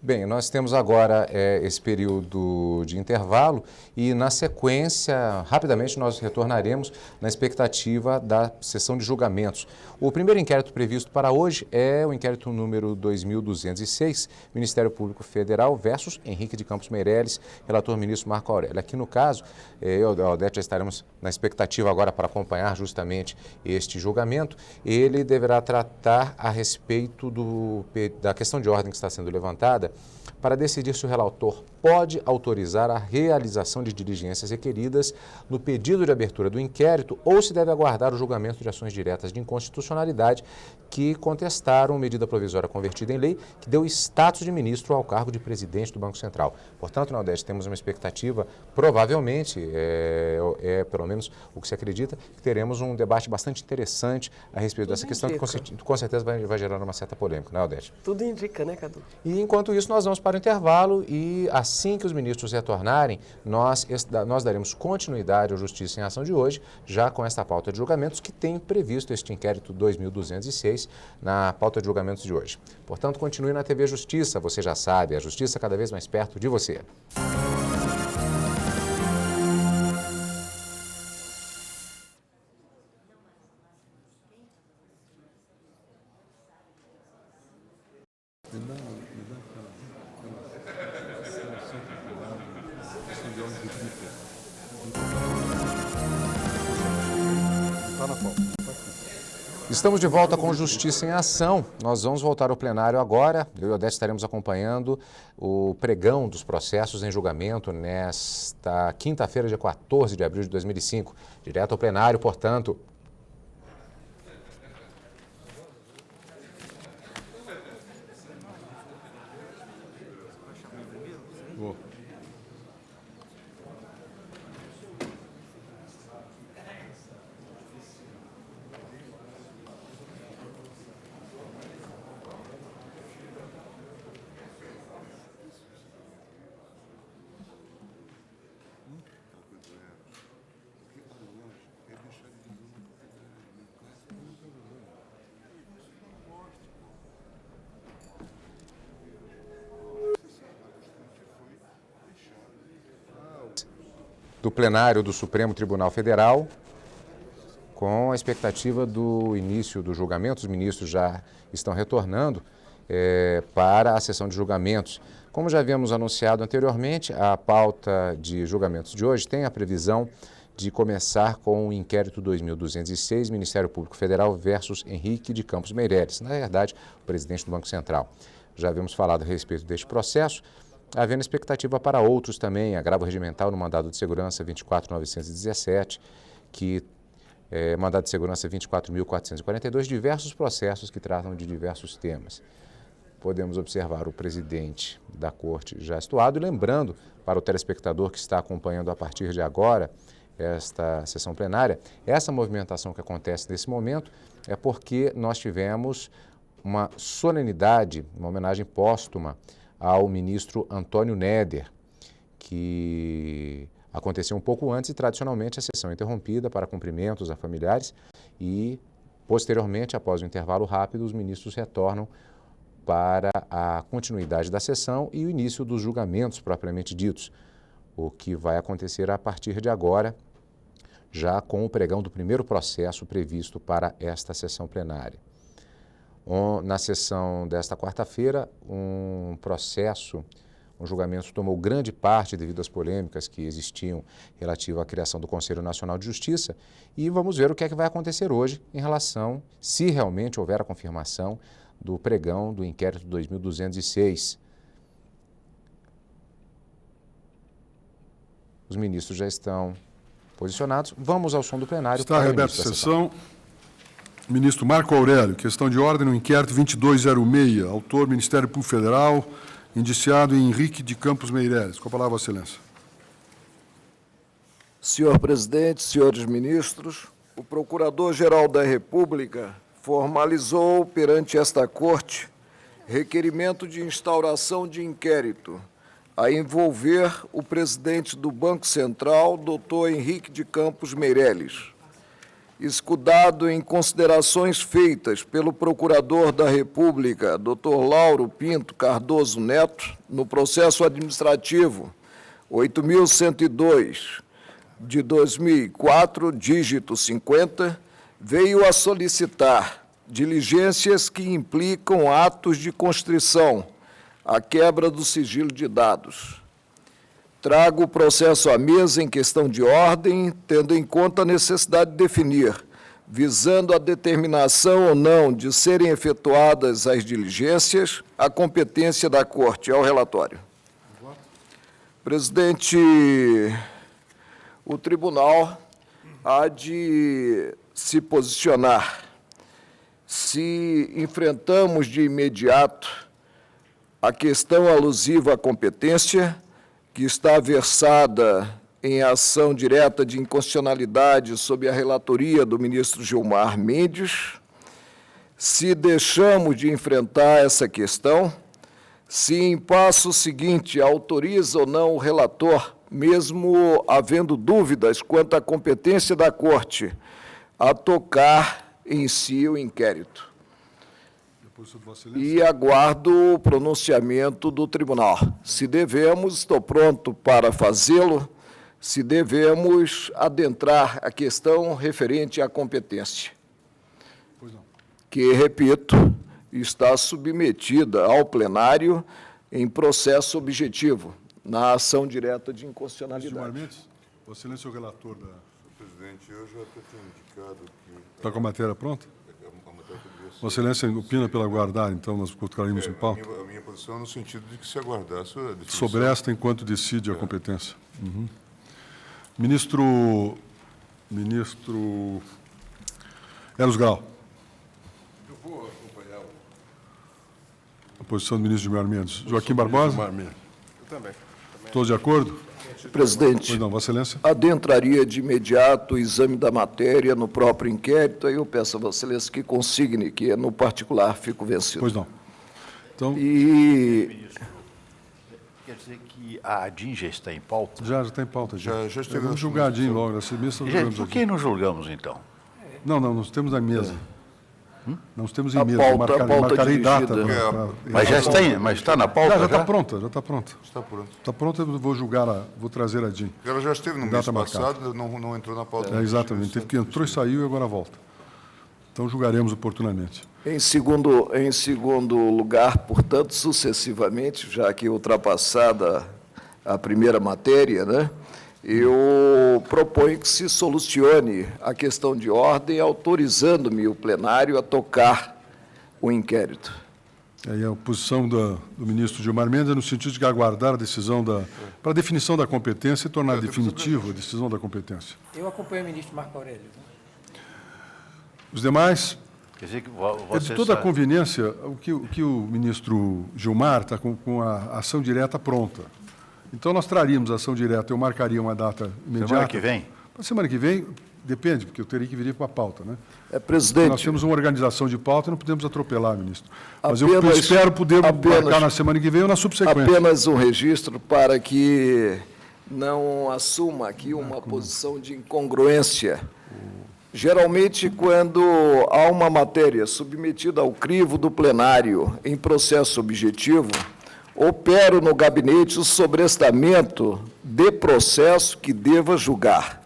Bem, nós temos agora esse período de intervalo e, na sequência, rapidamente nós retornaremos na expectativa da sessão de julgamentos. O primeiro inquérito previsto para hoje é o inquérito número 2206, Ministério Público Federal versus Henrique de Campos Meireles, relator ministro Marco Aurélio. Aqui no caso, eu e a Odete já estaremos na expectativa agora para acompanhar justamente este julgamento. Ele deverá tratar a respeito da questão de ordem que está sendo levantada para decidir se o relator pode autorizar a realização de diligências requeridas no pedido de abertura do inquérito ou se deve aguardar o julgamento de ações diretas de inconstitucionalidade que contestaram medida provisória convertida em lei que deu status de ministro ao cargo de presidente do Banco Central. Portanto, na Odete, temos uma expectativa, provavelmente, pelo menos o que se acredita, que teremos um debate bastante interessante a respeito dessa questão que com certeza vai gerar uma certa polêmica, né, Odete? Tudo indica, né, Cadu? E enquanto isso, nós vamos para o intervalo e assim que os ministros retornarem, nós daremos continuidade ao Justiça em Ação de hoje, já com esta pauta de julgamentos que tem previsto este inquérito 2206 na pauta de julgamentos de hoje. Portanto, continue na TV Justiça, você já sabe, a justiça cada vez mais perto de você. Estamos de volta com Justiça em Ação. Nós vamos voltar ao plenário agora. Eu e a Odete estaremos acompanhando o pregão dos processos em julgamento nesta quinta-feira, dia 14 de abril de 2005. Direto ao plenário, portanto, do plenário do Supremo Tribunal Federal, com a expectativa do início do julgamento. Os ministros já estão retornando para a sessão de julgamentos. Como já havíamos anunciado anteriormente, a pauta de julgamentos de hoje tem a previsão de começar com o inquérito 2206, Ministério Público Federal versus Henrique de Campos Meireles, na verdade, o presidente do Banco Central. Já havíamos falado a respeito deste processo, havendo expectativa para outros também, agravo regimental no mandado de segurança 24.917, que mandado de segurança 24.442, diversos processos que tratam de diversos temas. Podemos observar o presidente da Corte já situado, e lembrando para o telespectador que está acompanhando a partir de agora esta sessão plenária, essa movimentação que acontece nesse momento é porque nós tivemos uma solenidade, uma homenagem póstuma ao ministro Antônio Néder, que aconteceu um pouco antes e tradicionalmente a sessão é interrompida para cumprimentos a familiares e, posteriormente, após o intervalo rápido, os ministros retornam para a continuidade da sessão e o início dos julgamentos propriamente ditos, o que vai acontecer a partir de agora, já com o pregão do primeiro processo previsto para esta sessão plenária. Na sessão desta quarta-feira, um julgamento tomou grande parte devido às polêmicas que existiam relativo à criação do Conselho Nacional de Justiça, e vamos ver o que é que vai acontecer hoje em relação, se realmente houver a confirmação do pregão do inquérito 2206. Os ministros já estão posicionados. Vamos ao som do plenário. Está reaberta a sessão. Ministro Marco Aurélio, questão de ordem no inquérito 2206, autor Ministério Público Federal, indiciado Henrique de Campos Meireles. Com a palavra, Vossa Excelência. Senhor presidente, senhores ministros, o Procurador-Geral da República formalizou perante esta Corte requerimento de instauração de inquérito a envolver o presidente do Banco Central, Dr. Henrique de Campos Meireles, escudado em considerações feitas pelo Procurador da República, Dr. Lauro Pinto Cardoso Neto, no processo administrativo 8.102 de 2004, dígito 50, veio a solicitar diligências que implicam atos de constrição, a quebra do sigilo de dados. Trago o processo à mesa em questão de ordem, tendo em conta a necessidade de definir, visando a determinação ou não de serem efetuadas as diligências, a competência da Corte. Ao relatório. Presidente, o tribunal há de se posicionar se enfrentamos de imediato a questão alusiva à competência, que está versada em ação direta de inconstitucionalidade sob a relatoria do ministro Gilmar Mendes, se deixamos de enfrentar essa questão, se em passo seguinte autoriza ou não o relator, mesmo havendo dúvidas quanto à competência da Corte, a tocar em si o inquérito. E aguardo o pronunciamento do tribunal. Se devemos, estou pronto para fazê-lo, se devemos adentrar a questão referente à competência, que, repito, está submetida ao plenário em processo objetivo, na ação direta de inconstitucionalidade. Vossa Excelência, o relator da... Presidente, eu já até tenho indicado que... Está com a matéria pronta? A matéria poderia ser... Vossa Excelência opina pelo aguardar, então nós colocaremos em pauta? A minha posição é no sentido de que se aguardasse a definição... Sobre esta, enquanto decide a competência. Uhum. Ministro Elos Grau. Eu vou acompanhar A posição do ministro Gilmar Mendes. Joaquim Barbosa? Eu também. Todos de acordo? Presidente, Pois não, Vossa Excelência. adentraria de imediato o exame da matéria no próprio inquérito, aí eu peço a Vossa Excelência que consigne, que no particular fico vencido. Pois não. Então, E Quer dizer que a ADIM já está em pauta? já está em pauta. Já esteve Vamos na julgadinho comissão. logo. Essa missa nós Gente, julgamos por aqui. que não julgamos, então? Não, nós temos na mesa. Nós temos A em mesa, pauta marcarei data. dirigida. Mas está na pauta? Já está pronta, já está pronta. Está pronto. Está pronta, eu vou julgar, vou trazer a DIN. Ela já esteve no mês Data marcada. passado, não entrou na pauta. Exatamente, teve que entrou e saiu e agora volta. Então julgaremos oportunamente. Em segundo lugar, portanto, sucessivamente, já que ultrapassada a primeira matéria, né, eu proponho que se solucione a questão de ordem, autorizando-me o plenário a tocar o inquérito. Aí a posição do ministro Gilmar Mendes é no sentido de aguardar a decisão para a definição da competência e tornar definitivo a decisão da competência. Eu acompanho o ministro Marco Aurélio. Os demais, Quer dizer que é de toda a conveniência, o que o ministro Gilmar está com a ação direta pronta. Então, nós traríamos a ação direta, eu marcaria uma data imediata. Semana que vem? Para semana que vem, depende, porque eu teria que vir com a pauta, né? Presidente, Nós temos uma organização de pauta e não podemos atropelar, ministro. Mas eu Apenas- espero poder apenas- marcar na semana que vem ou na subsequência. apenas um registro para que não assuma aqui uma posição de incongruência. Geralmente, quando há uma matéria submetida ao crivo do plenário em processo objetivo, opero no gabinete o sobrestamento de processo que deva julgar.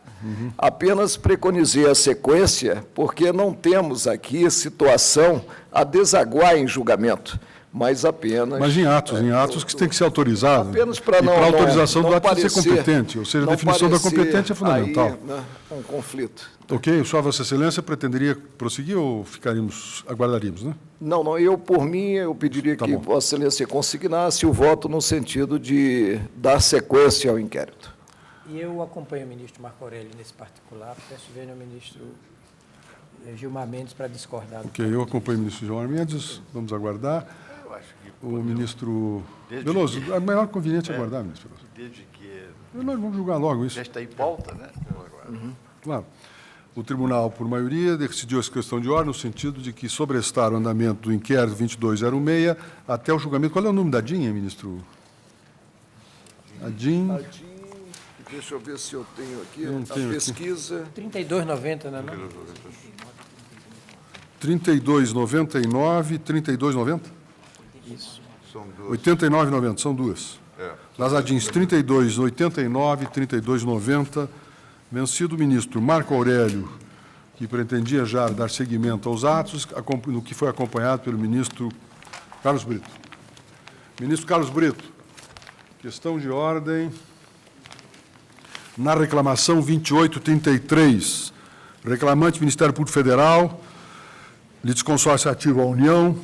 Apenas preconizei a sequência, porque não temos aqui situação a desaguar em julgamento, mas apenas... Mas em atos que tem que ser autorizado. Apenas para e não... para a autorização não do ato tem que ser parecer- competente, ou seja, a não definição da parecer competência é fundamental. Aí, né, um conflito. Ok? Sua Vossa Excelência pretenderia prosseguir ou aguardaríamos, né? Não, eu, por mim, eu pediria Tá que bom. Vossa Excelência consignasse o voto no sentido de dar sequência ao inquérito. E eu acompanho o ministro Marco Aurélio nesse particular. Peço ver ao ministro Gilmar Mendes para discordar. Ok, eu acompanho o ministro Gilmar Mendes, vamos aguardar. Eu acho que O ministro Desde Veloso, é melhor conveniente aguardar, ministro Veloso. desde que Nós vamos julgar logo isso. já está em pauta, né? Claro. O tribunal, por maioria, decidiu essa questão de ordem no sentido de que sobrestar o andamento do inquérito 2206 até o julgamento. Qual é o nome da DIN, ministro? A DIN... Deixa eu ver se eu tenho aqui Eu não tenho a aqui. pesquisa. 32,90, não é não? 3299, 3290? São duas. 89,90, são duas. Nas ADINs 3289 e 3290, vencido o ministro Marco Aurélio, que pretendia já dar seguimento aos atos, no que foi acompanhado pelo ministro Carlos Brito. Ministro Carlos Brito, questão de ordem. Na reclamação 2833, reclamante Ministério Público Federal, litisconsórcio ativo à União,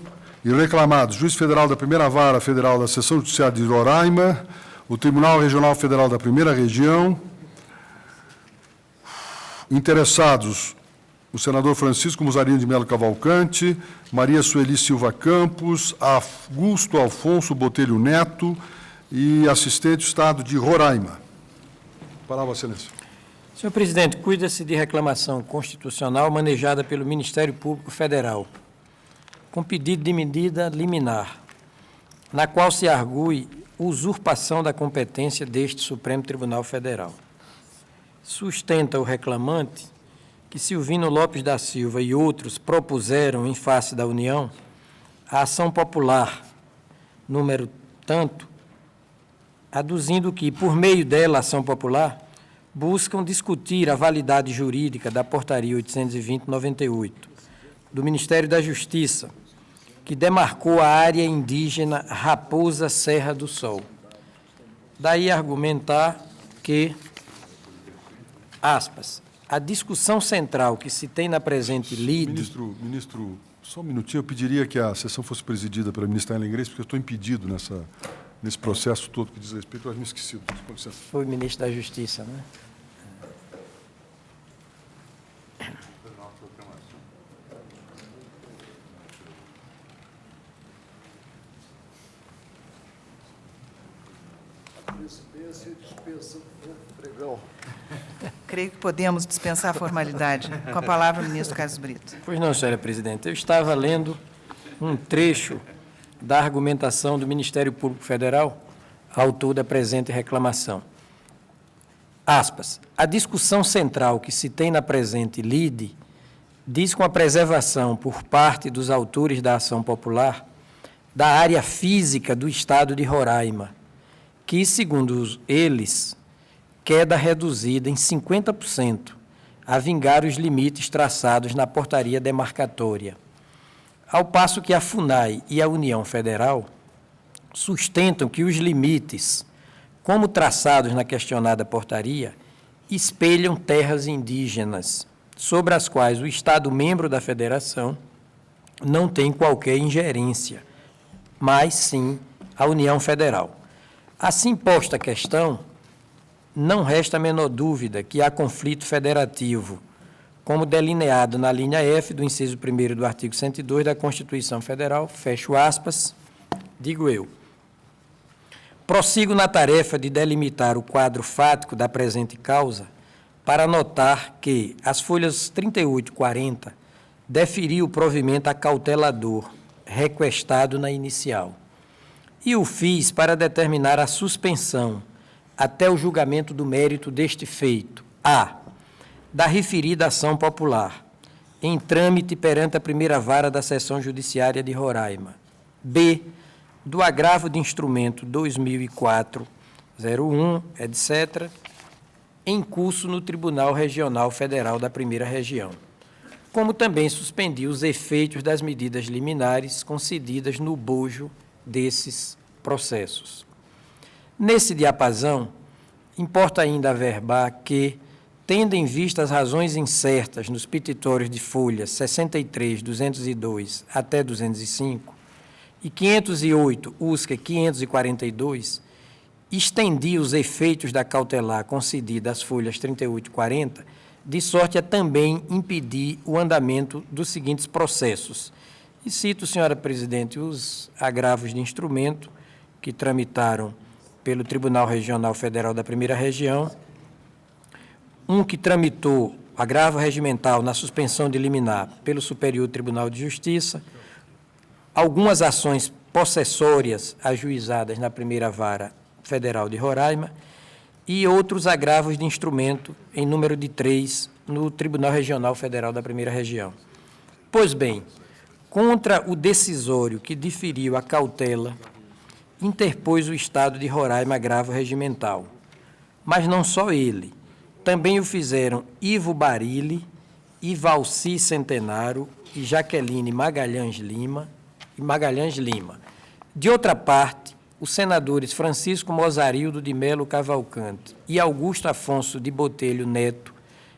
e reclamados, Juiz Federal da Primeira Vara Federal da Seção Judiciária de Roraima, o Tribunal Regional Federal da Primeira Região, interessados, o senador Francisco Muzarinho de Melo Cavalcante, Maria Sueli Silva Campos, Augusto Alfonso Botelho Neto e assistente do Estado de Roraima. Palavra, Vossa Excelência. Senhor presidente, cuida-se de reclamação constitucional manejada pelo Ministério Público Federal, com pedido de medida liminar, na qual se argue usurpação da competência deste Supremo Tribunal Federal. Sustenta o reclamante que Silvino Lopes da Silva e outros propuseram, em face da União, a ação popular, número tanto, aduzindo que, por meio dela, a ação popular, buscam discutir a validade jurídica da Portaria 820/98 do Ministério da Justiça, que demarcou a área indígena Raposa Serra do Sol. Daí argumentar que, aspas, a discussão central que se tem na presente lide... Ministro, só um minutinho, eu pediria que a sessão fosse presidida pela ministra Ellen Grace, porque eu estou impedido nesse processo todo que diz respeito, eu me esqueci. Com licença. Foi o ministro da Justiça, né? Creio que podemos dispensar a formalidade. Com a palavra, o ministro Carlos Brito. Pois não, senhora presidente. Eu estava lendo um trecho da argumentação do Ministério Público Federal, autor da presente reclamação. Aspas. A discussão central que se tem na presente lide diz com a preservação por parte dos autores da ação popular da área física do Estado de Roraima, que, segundo eles, queda reduzida em 50% a vingar os limites traçados na portaria demarcatória, ao passo que a FUNAI e a União Federal sustentam que os limites, como traçados na questionada portaria, espelham terras indígenas, sobre as quais o Estado membro da Federação não tem qualquer ingerência, mas sim a União Federal. Assim posta a questão, não resta a menor dúvida que há conflito federativo, como delineado na linha F do inciso 1º do artigo 102 da Constituição Federal, fecho aspas, digo eu. Prossigo na tarefa de delimitar o quadro fático da presente causa para notar que as folhas 38 e 40 deferiu o provimento acautelador, requestado na inicial, e o fiz para determinar a suspensão até o julgamento do mérito deste feito, a. da referida ação popular, em trâmite perante a primeira vara da Seção Judiciária de Roraima, b. do agravo de instrumento 2004-01, etc., em curso no Tribunal Regional Federal da Primeira Região, como também suspendi os efeitos das medidas liminares concedidas no bojo desses processos. Nesse diapasão, importa ainda averbar que, tendo em vista as razões incertas nos petitórios de folhas 63, 202 até 205 e 508, USCA 542, estendi os efeitos da cautelar concedida às folhas 38 e 40, de sorte a também impedir o andamento dos seguintes processos. E cito, senhora presidente, os agravos de instrumento que tramitaram pelo Tribunal Regional Federal da Primeira Região, um que tramitou agravo regimental na suspensão de liminar pelo Superior Tribunal de Justiça, algumas ações possessórias ajuizadas na Primeira Vara Federal de Roraima e outros agravos de instrumento em número de 3 no Tribunal Regional Federal da Primeira Região. Pois bem, contra o decisório que diferiu a cautela, interpôs o Estado de Roraima agravo regimental. Mas não só ele, também o fizeram Ivo Barilli, Ivalci Centenário e Jaqueline Magalhães Lima. De outra parte, os senadores Francisco Mozarildo de Melo Cavalcante e Augusto Afonso de Botelho Neto,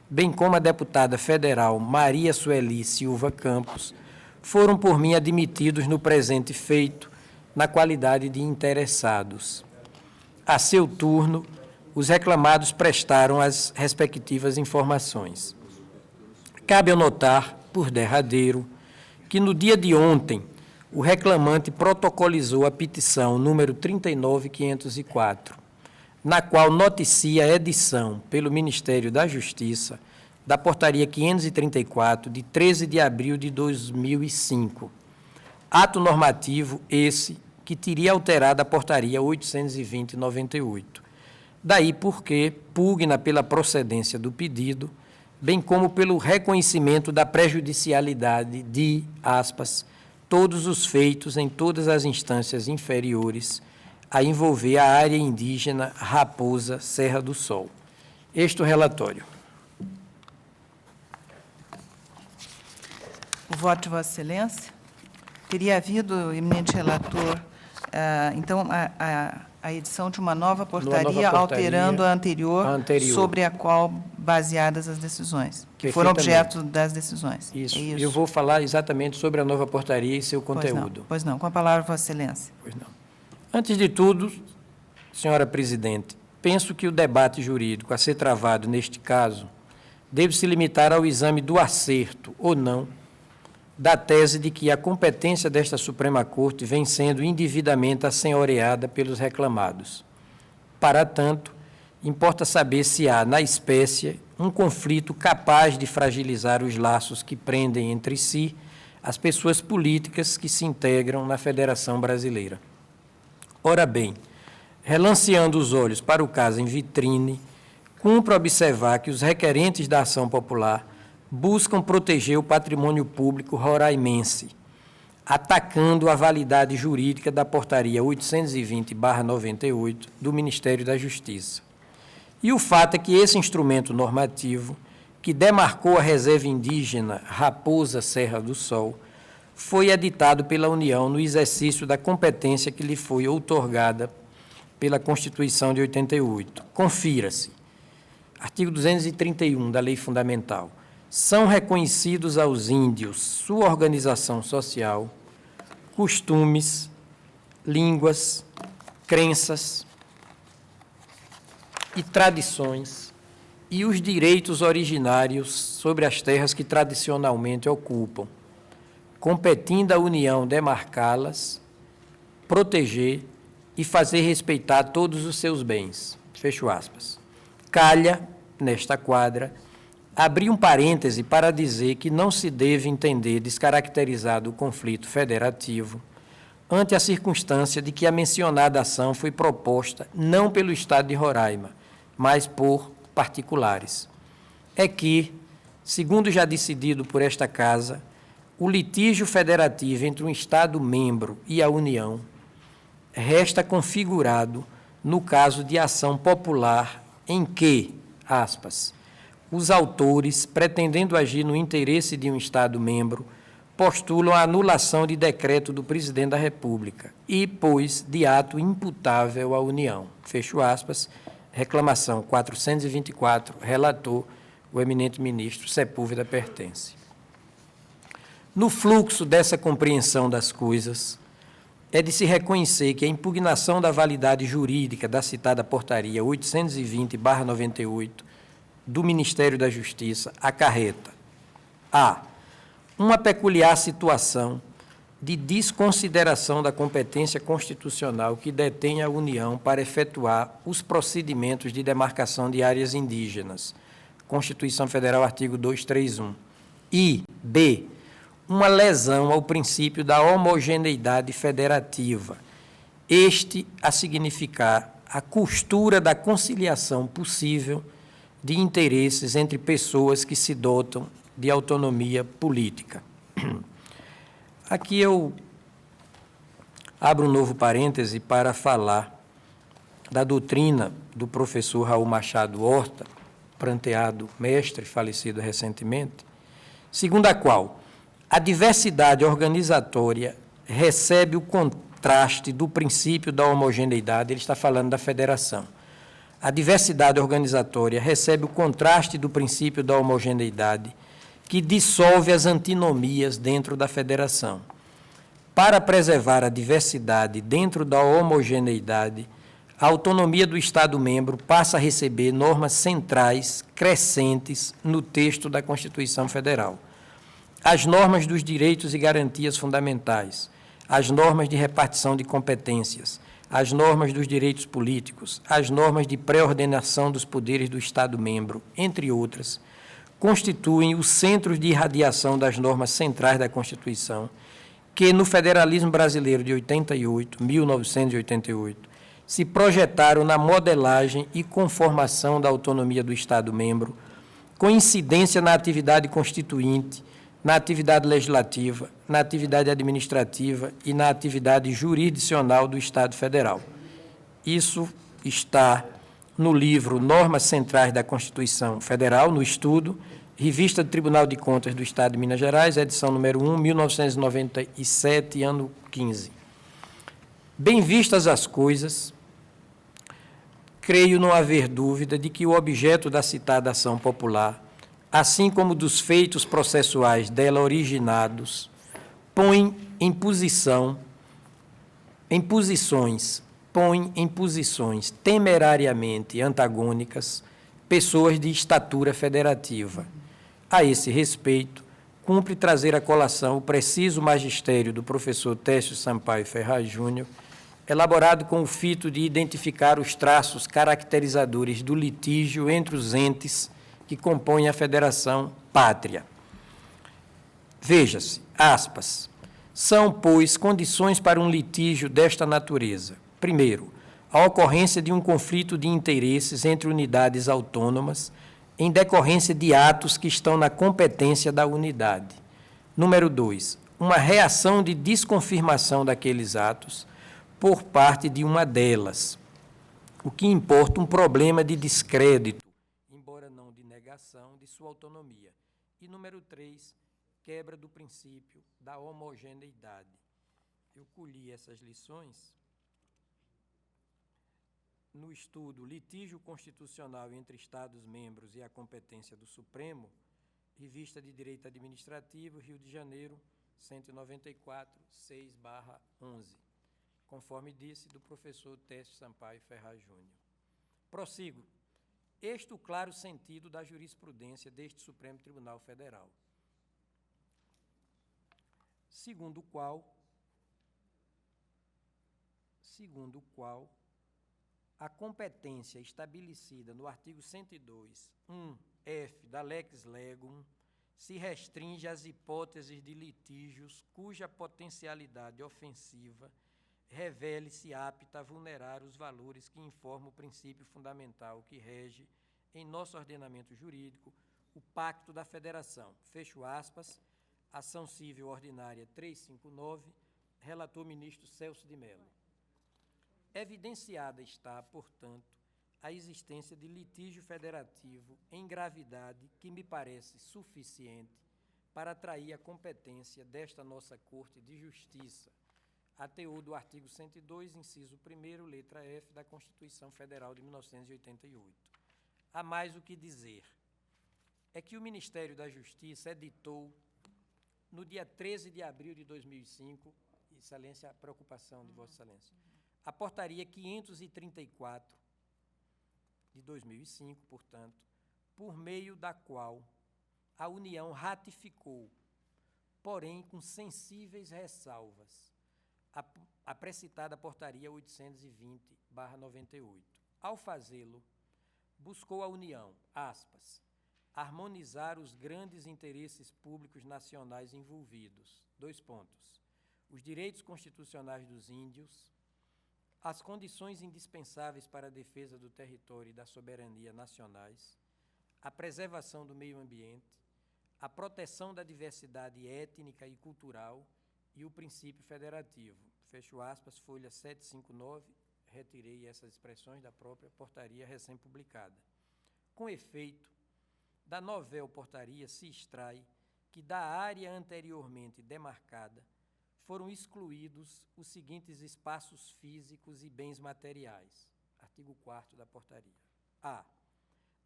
bem como a deputada federal Maria Sueli Silva Campos, foram por mim admitidos no presente feito, na qualidade de interessados. A seu turno, os reclamados prestaram as respectivas informações. Cabe anotar, por derradeiro, que no dia de ontem, o reclamante protocolizou a petição número 39504, na qual noticia a edição pelo Ministério da Justiça da Portaria 534, de 13 de abril de 2005. Ato normativo esse que teria alterado a Portaria 820/98. Daí porque pugna pela procedência do pedido, bem como pelo reconhecimento da prejudicialidade de, aspas, todos os feitos em todas as instâncias inferiores a envolver a área indígena Raposa Serra do Sol. Este o relatório. O voto de Vossa Excelência. Teria havido, eminente relator, então, a edição de uma nova portaria, alterando a anterior, sobre a qual baseadas as decisões, que foram objeto das decisões. Isso. É isso. Eu vou falar exatamente sobre a nova portaria e seu conteúdo. Pois não. Com a palavra, Vossa Excelência. Pois não. Antes de tudo, senhora presidente, penso que o debate jurídico a ser travado neste caso deve se limitar ao exame do acerto, ou não, da tese de que a competência desta Suprema Corte vem sendo indevidamente assenhoreada pelos reclamados. Para tanto, importa saber se há, na espécie, um conflito capaz de fragilizar os laços que prendem entre si as pessoas políticas que se integram na Federação Brasileira. Ora bem, relanceando os olhos para o caso em vitrine, cumpre observar que os requerentes da ação popular buscam proteger o patrimônio público roraimense, atacando a validade jurídica da Portaria 820/98 do Ministério da Justiça. E o fato é que esse instrumento normativo, que demarcou a reserva indígena Raposa Serra do Sol, foi editado pela União no exercício da competência que lhe foi outorgada pela Constituição de 88. Confira-se. Artigo 231 da Lei Fundamental. São reconhecidos aos índios sua organização social, costumes, línguas, crenças e tradições e os direitos originários sobre as terras que tradicionalmente ocupam, competindo à União demarcá-las, proteger e fazer respeitar todos os seus bens. Fecho aspas. Calha, nesta quadra, abrir um parêntese para dizer que não se deve entender descaracterizado o conflito federativo ante a circunstância de que a mencionada ação foi proposta não pelo Estado de Roraima, mas por particulares. É que, segundo já decidido por esta Casa, o litígio federativo entre um Estado membro e a União resta configurado no caso de ação popular em que, aspas, os autores, pretendendo agir no interesse de um Estado-membro, postulam a anulação de decreto do Presidente da República e, pois, de ato imputável à União. Fecho aspas, reclamação 424, relator, o eminente ministro Sepúlveda pertence. No fluxo dessa compreensão das coisas, é de se reconhecer que a impugnação da validade jurídica da citada Portaria 820/98 do Ministério da Justiça acarreta a. Uma peculiar situação de desconsideração da competência constitucional que detém a União para efetuar os procedimentos de demarcação de áreas indígenas, Constituição Federal, artigo 231, e b. Uma lesão ao princípio da homogeneidade federativa, este a significar a costura da conciliação possível de interesses entre pessoas que se dotam de autonomia política. Aqui eu abro um novo parêntese para falar da doutrina do professor Raul Machado Horta, pranteado mestre, falecido recentemente, segundo a qual a diversidade organizatória recebe o contraste do princípio da homogeneidade, ele está falando da federação. A diversidade organizatória recebe o contraste do princípio da homogeneidade, que dissolve as antinomias dentro da federação. Para preservar a diversidade dentro da homogeneidade, a autonomia do Estado-membro passa a receber normas centrais crescentes no texto da Constituição Federal. As normas dos direitos e garantias fundamentais, as normas de repartição de competências, as normas dos direitos políticos, as normas de pré-ordenação dos poderes do Estado-membro, entre outras, constituem os centros de irradiação das normas centrais da Constituição, que no federalismo brasileiro de 1988, se projetaram na modelagem e conformação da autonomia do Estado-membro, com incidência na atividade constituinte, na atividade legislativa, na atividade administrativa e na atividade jurisdicional do Estado Federal. Isso está no livro Normas Centrais da Constituição Federal, no estudo, Revista do Tribunal de Contas do Estado de Minas Gerais, edição número 1, 1997, ano 15. Bem vistas as coisas, creio não haver dúvida de que o objeto da citada ação popular, assim como dos feitos processuais dela originados, põe em posições temerariamente antagônicas pessoas de estatura federativa. A esse respeito, cumpre trazer à colação o preciso magistério do professor Técio Sampaio Ferraz Júnior, elaborado com o fito de identificar os traços caracterizadores do litígio entre os entes que compõem a Federação Pátria. Veja-se, aspas, são, pois, condições para um litígio desta natureza. Primeiro, a ocorrência de um conflito de interesses entre unidades autônomas em decorrência de atos que estão na competência da unidade. Número 2, uma reação de desconfirmação daqueles atos por parte de uma delas, o que importa um problema de descrédito, embora não de negação, de sua autonomia. E número 3, quebra do princípio da homogeneidade. Eu colhi essas lições no estudo Litígio Constitucional entre Estados-membros e a Competência do Supremo, Revista de Direito Administrativo, Rio de Janeiro, 194, 6/11, conforme disse do professor Técio Sampaio Ferraz Júnior. Prossigo. Este o claro sentido da jurisprudência deste Supremo Tribunal Federal, segundo o qual a competência estabelecida no artigo 102, 1-F da Lex Legum se restringe às hipóteses de litígios cuja potencialidade ofensiva revele-se apta a vulnerar os valores que informam o princípio fundamental que rege em nosso ordenamento jurídico o Pacto da Federação. Fecho aspas, ação civil ordinária 359, relator ministro Celso de Mello. Evidenciada está, portanto, a existência de litígio federativo em gravidade que me parece suficiente para atrair a competência desta nossa Corte de Justiça, a teor do artigo 102, inciso 1º, letra F da Constituição Federal de 1988. Há mais o que dizer. É que o Ministério da Justiça editou, no dia 13 de abril de 2005, Excelência, a preocupação de Vossa Excelência, a Portaria 534 de 2005, portanto, por meio da qual a União ratificou, porém com sensíveis ressalvas, a precitada Portaria 820/98. Ao fazê-lo, buscou a União, aspas, harmonizar os grandes interesses públicos nacionais envolvidos, os direitos constitucionais dos índios, as condições indispensáveis para a defesa do território e da soberania nacionais, a preservação do meio ambiente, a proteção da diversidade étnica e cultural e o princípio federativo. Fecho aspas, folha 759, retirei essas expressões da própria portaria recém-publicada. Com efeito, da novel portaria se extrai que da área anteriormente demarcada foram excluídos os seguintes espaços físicos e bens materiais. Artigo 4º da portaria. A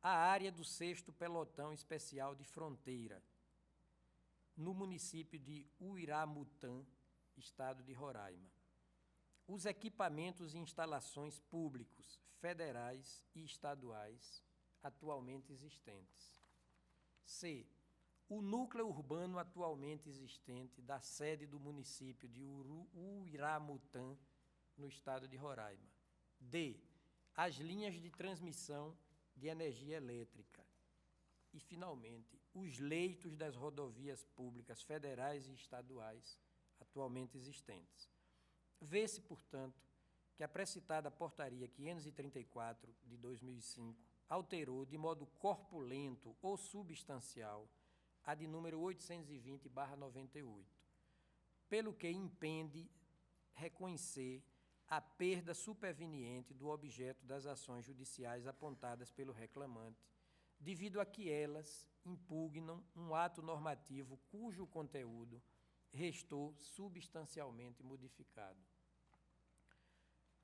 área do 6º Pelotão Especial de Fronteira, no município de Uiramutã, estado de Roraima. Os equipamentos e instalações públicos, federais e estaduais, atualmente existentes. C. O núcleo urbano atualmente existente da sede do município de Uiramutã, no estado de Roraima. D. As linhas de transmissão de energia elétrica. E, finalmente, os leitos das rodovias públicas federais e estaduais atualmente existentes. Vê-se, portanto, que a precitada Portaria 534, de 2005, alterou de modo corpulento ou substancial a de número 820/98, pelo que impende reconhecer a perda superveniente do objeto das ações judiciais apontadas pelo reclamante, devido a que elas impugnam um ato normativo cujo conteúdo restou substancialmente modificado.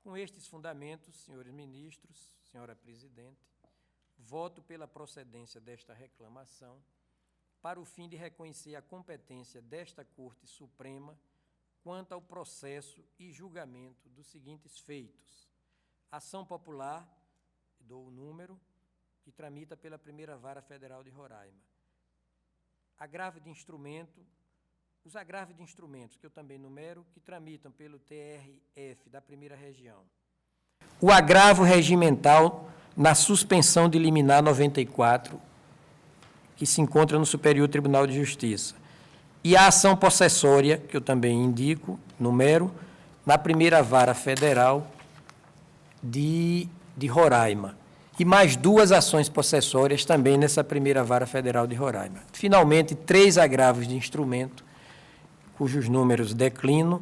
Com estes fundamentos, senhores ministros, senhora presidente, voto pela procedência desta reclamação para o fim de reconhecer a competência desta Corte Suprema quanto ao processo e julgamento dos seguintes feitos. Ação popular, dou o número, que tramita pela Primeira Vara Federal de Roraima. Agravo de instrumento, os agravos de instrumentos, que eu também numero, que tramitam pelo TRF da Primeira Região. O agravo regimental na suspensão de liminar 94, que se encontra no Superior Tribunal de Justiça. E a ação possessória, que eu também indico, numero, na Primeira Vara Federal de Roraima. e mais 2 ações possessórias também nessa primeira vara federal de Roraima. Finalmente, 3 agravos de instrumento, cujos números declinam,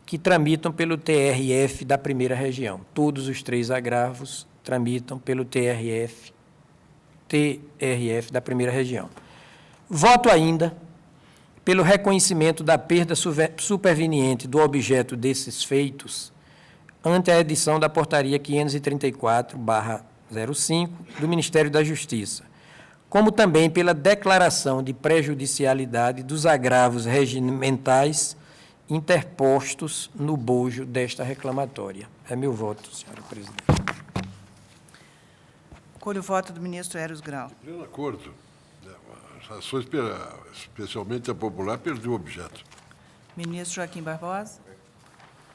que tramitam pelo TRF da primeira região. Todos os 3 agravos tramitam pelo TRF da primeira região. Voto ainda pelo reconhecimento da perda superveniente do objeto desses feitos ante a edição da Portaria 534/05 do Ministério da Justiça, como também pela declaração de prejudicialidade dos agravos regimentais interpostos no bojo desta reclamatória. É meu voto, senhora presidente. Acolho o voto do ministro Eros Grau. De pleno acordo. As ações, especialmente a popular, perdeu o objeto. Ministro Joaquim Barbosa.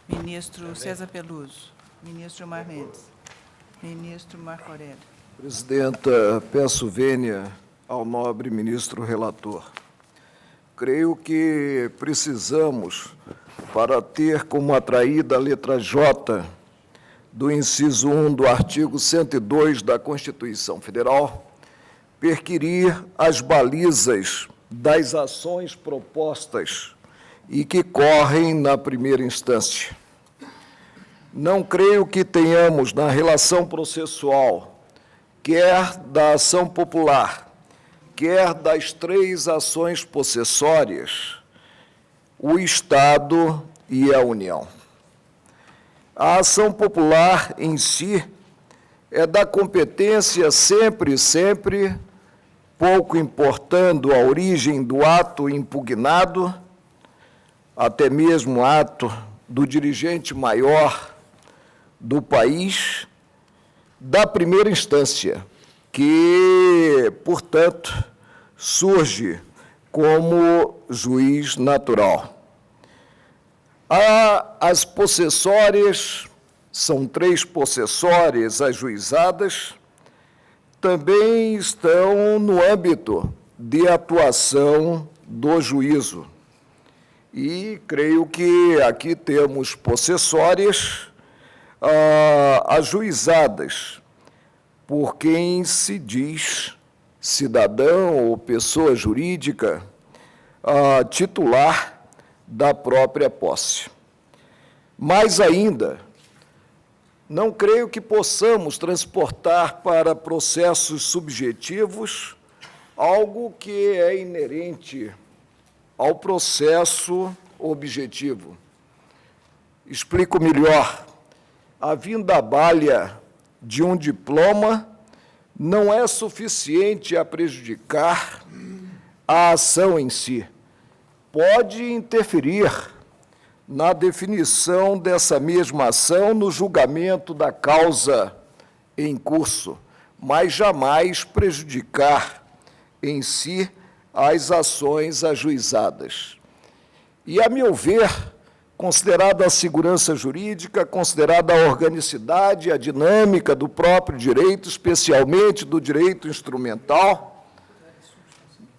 Ministro César Peluso. Ministro Omar Mendes. Ministro Marco Aurélio. Presidenta, peço vênia ao nobre ministro relator. Creio que precisamos, para ter como atraída a letra J do inciso 1 do artigo 102 da Constituição Federal, perquirir as balizas das ações propostas e que correm na primeira instância. Não creio que tenhamos, na relação processual, quer da ação popular, quer das 3 ações possessórias, o Estado e a União. A ação popular em si é da competência sempre, pouco importando a origem do ato impugnado, até mesmo ato do dirigente maior do país, da primeira instância, que, portanto, surge como juiz natural. As possessórias, são 3 possessórias ajuizadas, também estão no âmbito de atuação do juízo. E creio que aqui temos possessórias ajuizadas por quem se diz cidadão ou pessoa jurídica titular da própria posse. Mais ainda, não creio que possamos transportar para processos subjetivos algo que é inerente ao processo objetivo. Explico melhor. A vinda-balha de um diploma não é suficiente a prejudicar a ação em si. Pode interferir na definição dessa mesma ação no julgamento da causa em curso, mas jamais prejudicar em si as ações ajuizadas. E, a meu ver, considerada a segurança jurídica, considerada a organicidade, a dinâmica do próprio direito, especialmente do direito instrumental,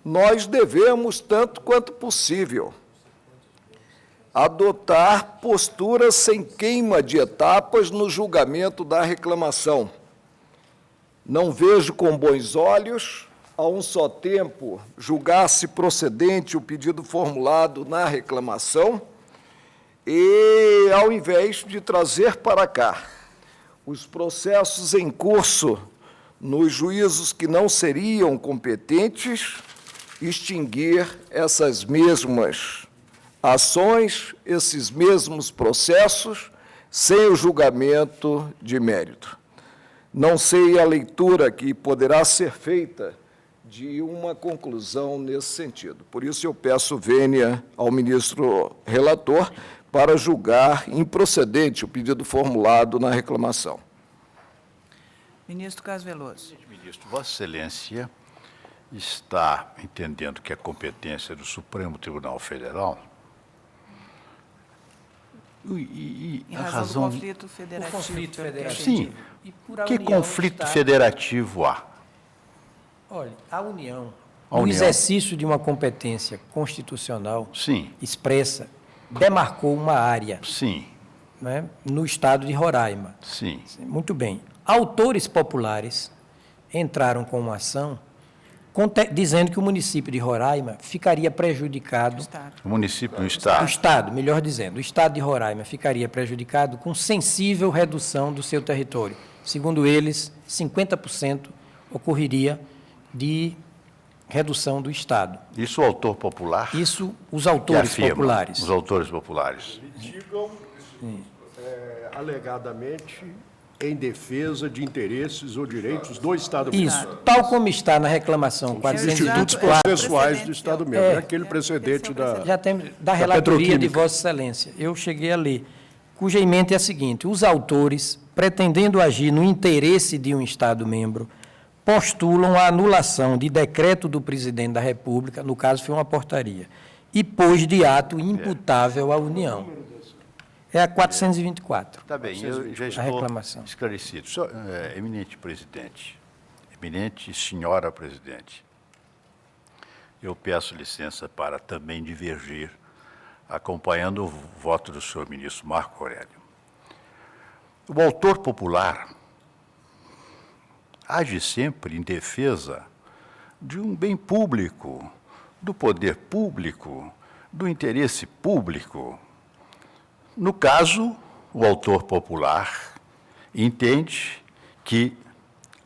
nós devemos, tanto quanto possível, adotar posturas sem queima de etapas no julgamento da reclamação. Não vejo com bons olhos, a um só tempo, julgar-se procedente o pedido formulado na reclamação e, ao invés de trazer para cá os processos em curso nos juízos que não seriam competentes, extinguir essas mesmas ações, esses mesmos processos, sem o julgamento de mérito. Não sei a leitura que poderá ser feita de uma conclusão nesse sentido. Por isso, eu peço vênia ao ministro relator para julgar improcedente o pedido formulado na reclamação. Ministro Carlos Veloso. Ministro, Vossa Excelência está entendendo que a competência do Supremo Tribunal Federal em razão do conflito federativo. O conflito federativo. Sim. Que conflito federativo há? Olha, a União, no exercício de uma competência constitucional expressa, demarcou uma área Sim. Né, no estado de Roraima. Sim. Muito bem. autores populares entraram com uma ação dizendo que o município de Roraima ficaria prejudicado... O município no Estado. O Estado, melhor dizendo, o Estado de Roraima ficaria prejudicado com sensível redução do seu território. Segundo eles, 50% ocorreria de redução do Estado. Isso o autor popular? Isso os autores populares. Os autores populares. Digam, alegadamente, em defesa de interesses ou direitos do Estado membro. Isso, tal como está na reclamação Os institutos processuais do Estado membro. É aquele precedente já tem da relatoria de Vossa Excelência. Eu cheguei a ler, cuja emenda é a seguinte: os autores, pretendendo agir no interesse de um Estado membro, postulam a anulação de decreto do Presidente da República, no caso foi uma portaria, e pôs de ato imputável à União. É a 424. Está bem, eu já estou esclarecido. Eminente presidente, eminente senhora presidente, eu peço licença para também divergir, acompanhando o voto do senhor ministro Marco Aurélio. O autor popular age sempre em defesa de um bem público, do poder público, do interesse público. No caso, o autor popular entende que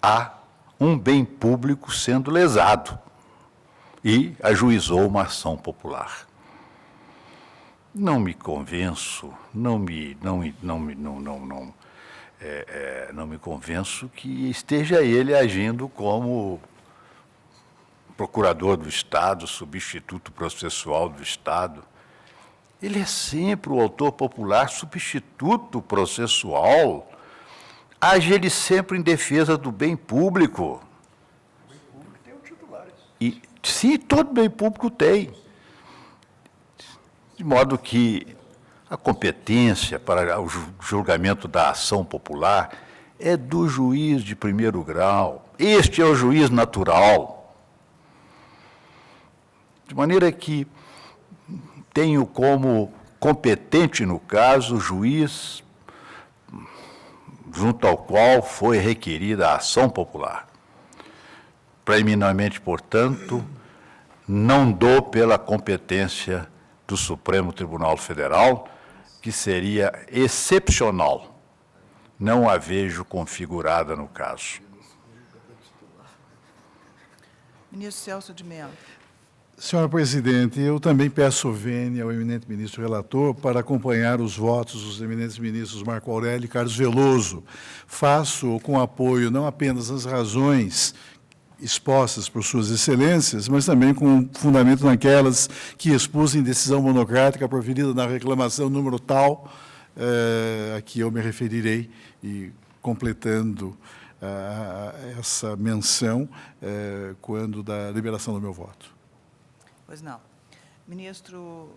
há um bem público sendo lesado e ajuizou uma ação popular. Não me convenço, não me convenço que esteja ele agindo como procurador do Estado, substituto processual do Estado. Ele é sempre o autor popular, substituto processual. Age ele sempre em defesa do bem público. O bem público tem o titular. E, sim, todo bem público tem. De modo que a competência para o julgamento da ação popular é do juiz de primeiro grau. Este é o juiz natural. De maneira que tenho como competente, no caso, o juiz junto ao qual foi requerida a ação popular. Preliminarmente, portanto, não dou pela competência do Supremo Tribunal Federal, que seria excepcional. Não a vejo configurada no caso. Ministro Celso de Mello. Senhora presidente, eu também peço vênia ao eminente ministro relator para acompanhar os votos dos eminentes ministros Marco Aurélio e Carlos Veloso. Faço com apoio não apenas as razões expostas por suas excelências, mas também com fundamento naquelas que expus em decisão monocrática proferida na reclamação número tal, a que eu me referirei, e completando essa menção quando da liberação do meu voto. Pois não. Ministro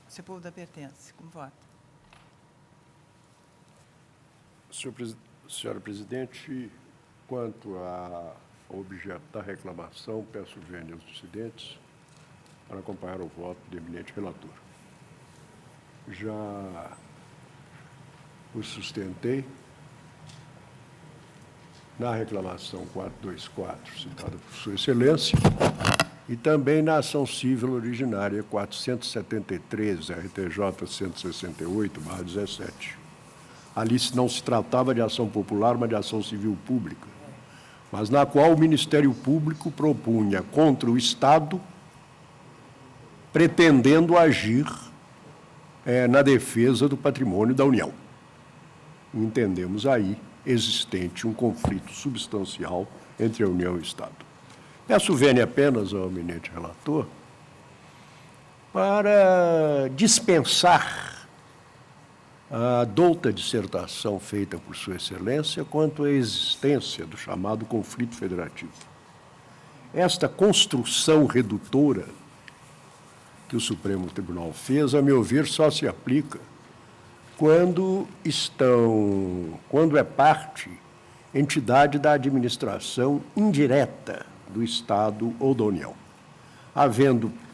Sepúlveda Pertence, como vota? Senhora presidente, quanto ao objeto da reclamação, peço vênia aos dissidentes para acompanhar o voto do eminente relator. Já o sustentei na reclamação 424, citada por Sua Excelência, e também na ação civil originária 473, RTJ 168/17. Ali não se tratava de ação popular, mas de ação civil pública, mas na qual o Ministério Público propunha contra o Estado, pretendendo agir na defesa do patrimônio da União. Entendemos aí existente um conflito substancial entre a União e o Estado. Peço vênia apenas ao eminente relator para dispensar a douta dissertação feita por Sua Excelência quanto à existência do chamado conflito federativo. Esta construção redutora que o Supremo Tribunal fez, a meu ver, só se aplica quando é parte, entidade da administração indireta do Estado ou da União.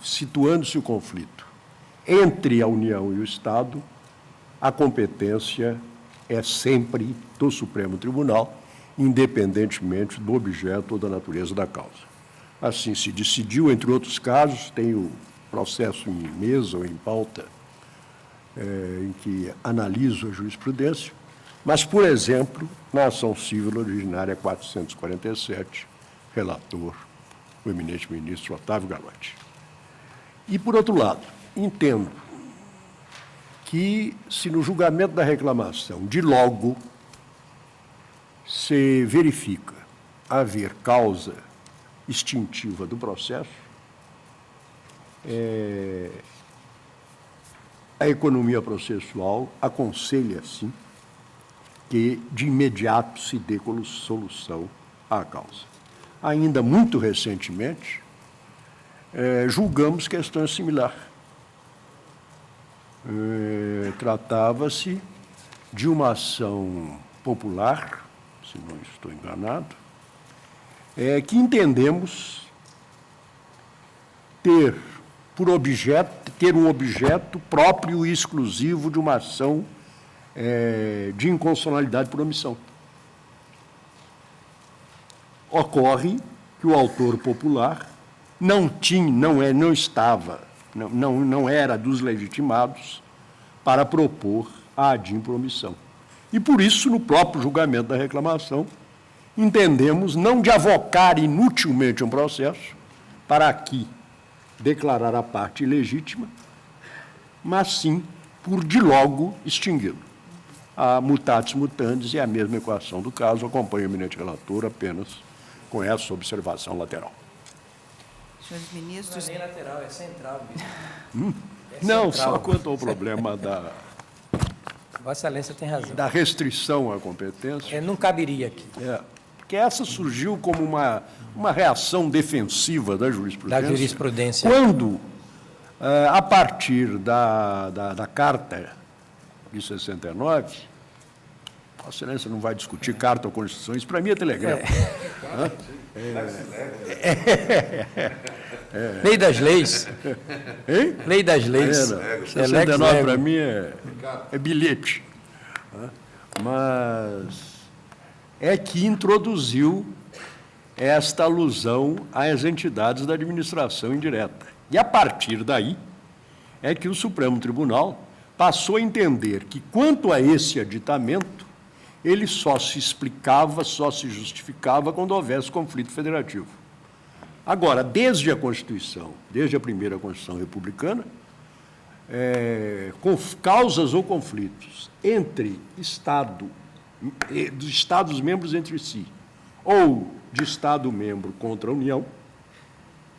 Situando-se o conflito entre a União e o Estado, a competência é sempre do Supremo Tribunal independentemente do objeto ou da natureza da causa. Assim se decidiu, entre outros casos, tem o processo em mesa ou em pauta, em que analiso a jurisprudência, mas, por exemplo, na ação civil originária 447, relator, o eminente ministro Otávio Galotti. E, por outro lado, entendo que, se no julgamento da reclamação, de logo, se verifica haver causa extintiva do processo, a economia processual aconselha, sim, que de imediato se dê solução à causa. Ainda muito recentemente, julgamos questão similar. Tratava-se de uma ação popular, se não estou enganado, que entendemos ter um objeto próprio e exclusivo de uma ação de inconstitucionalidade por omissão. Ocorre que o autor popular não era dos legitimados para propor a ADIM por omissão. E, por isso, no próprio julgamento da reclamação, entendemos não de avocar inutilmente um processo para aqui declarar a parte ilegítima, mas sim por de logo extingui-lo. A mutatis mutandis e a mesma equação do caso, acompanha o eminente relator apenas com essa observação lateral. Senhores ministros... Não é nem lateral, é central. Não, só quanto ao problema da... Vossa Excelência tem razão. Da restrição à competência. Não caberia aqui. Porque essa surgiu como uma reação defensiva da jurisprudência. Da jurisprudência. Quando, a partir da Carta de 69, Vossa Excelência não vai discutir Carta ou Constituição, isso para mim é telegrama. Lei das leis. Hein? Lei das leis. 69 para mim é bilhete. Mas é que introduziu esta alusão às entidades da administração indireta. E, a partir daí, é que o Supremo Tribunal passou a entender que, quanto a esse aditamento, ele só se explicava, só se justificava quando houvesse conflito federativo. Agora, desde a Constituição, desde a primeira Constituição republicana, com causas ou conflitos entre dos Estados membros entre si, ou de Estado-membro contra a União,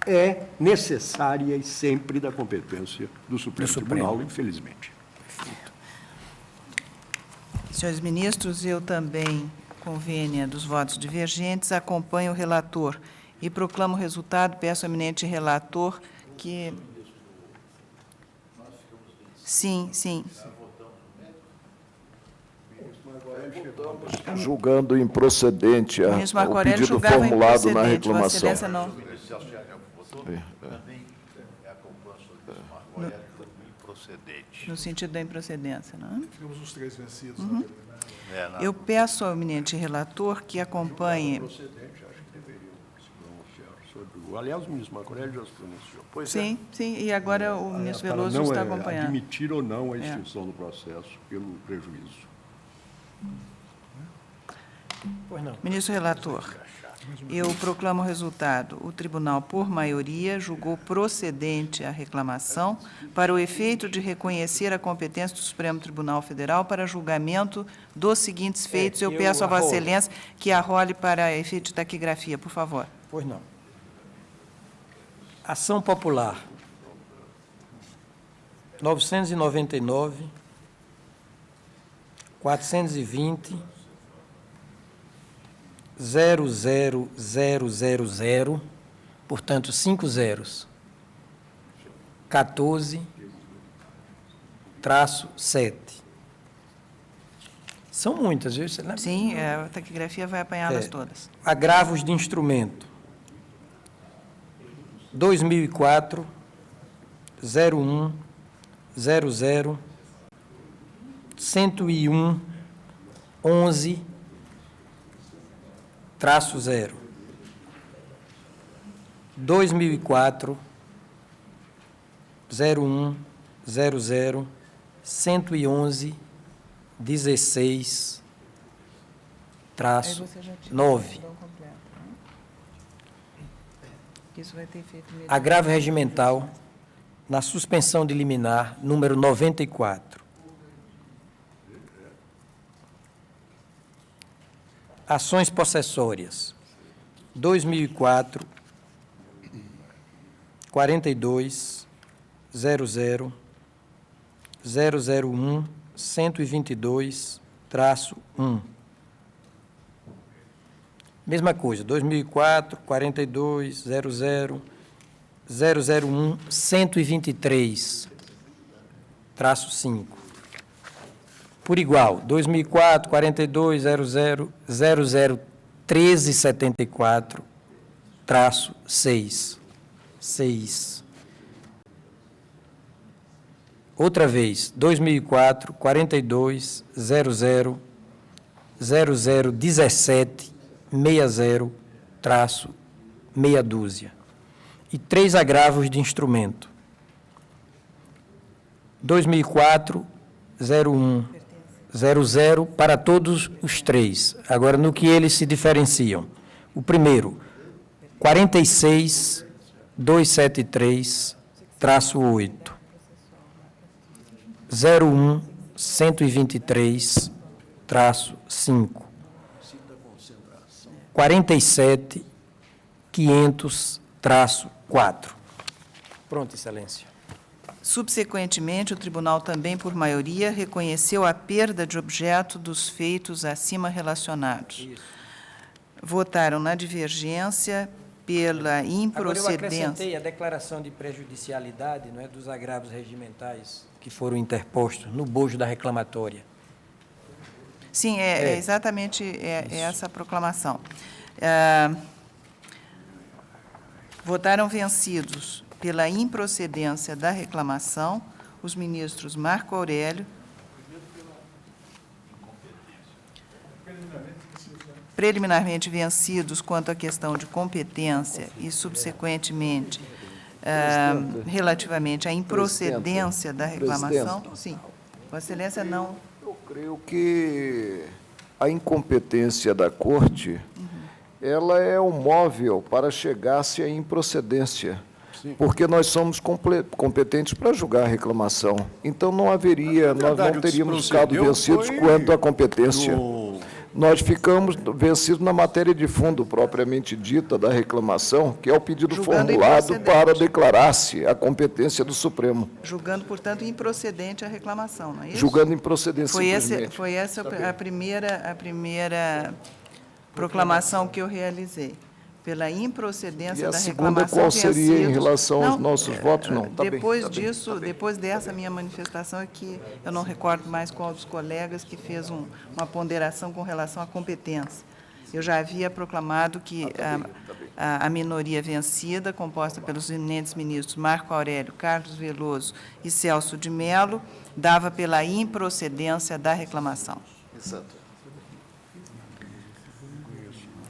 é necessária e sempre da competência do Supremo Tribunal, infelizmente. Senhores ministros, eu também, com vênia dos votos divergentes, acompanho o relator e proclamo o resultado. Peço ao eminente relator que... Sim. Julgando improcedente o pedido formulado na reclamação. No sentido da improcedência, não é? Ficamos os três vencidos. Eu peço ao eminente relator que acompanhe... Aliás, o ministro Marco Aurélio já se pronunciou. Sim, e agora o ministro Veloso está acompanhando. Admitir ou não a extinção do processo pelo prejuízo. Pois não. Ministro relator, eu proclamo o resultado. O tribunal, por maioria, julgou procedente a reclamação para o efeito de reconhecer a competência do Supremo Tribunal Federal para julgamento dos seguintes feitos. Eu peço a Vossa Excelência que arrole para efeito de taquigrafia, por favor. Pois não. Ação popular 999, 420, 00000, portanto, 5 zeros, 14-7. São muitas, viu? Você lembra? Sim, a taquigrafia vai apanhá-las todas. Agravos de instrumento. 2004, 01, 00, 101, 11, -0. 2004 01 00 111 16 -9. Isso vai ter feito mesmo. Agravo regimental na suspensão de liminar número 94. Ações possessórias. 2004 42 00 001 122 -1. Mesma coisa, 2004 42 00 001 123 -5. Por igual, 2004 42 00 001374 -6. 6. Outra vez, 2004 42 00 0017 60 meia dúzia. E 3 agravos de instrumento. 2004 01 00 para todos os 3. Agora, no que eles se diferenciam. O primeiro, 46 273 -8. 01 123 -5. 47 500 -4. Pronto, Excelência. Subsequentemente, o Tribunal também, por maioria, reconheceu a perda de objeto dos feitos acima relacionados. Isso. Votaram na divergência pela improcedência. Agora eu acrescentei a declaração de prejudicialidade, não é, dos agravos regimentais que foram interpostos no bojo da reclamatória. Sim, é exatamente essa a proclamação. Votaram vencidos pela improcedência da reclamação os ministros Marco Aurélio, preliminarmente vencidos quanto à questão de competência e, subsequentemente, relativamente à improcedência da reclamação. Sim. Vossa Excelência, não. Eu creio que a incompetência da Corte, ela é o móvel para chegar-se à improcedência, porque nós somos competentes para julgar a reclamação. Então, não haveria, nós não teríamos ficado vencidos quanto à competência. Nós ficamos vencidos na matéria de fundo propriamente dita da reclamação, que é o pedido formulado para declarar-se a competência do Supremo. Julgando, portanto, improcedente a reclamação, não é isso? Julgando improcedente, Foi essa a primeira proclamação que eu realizei. Pela improcedência da reclamação. E a segunda qual seria vencidos. em relação aos nossos votos? Não, Depois dessa minha manifestação, é que eu não recordo mais qual dos colegas que fez uma ponderação com relação à competência. Eu já havia proclamado que a minoria vencida, composta pelos eminentes ministros Marco Aurélio, Carlos Veloso e Celso de Mello, dava pela improcedência da reclamação. Exato.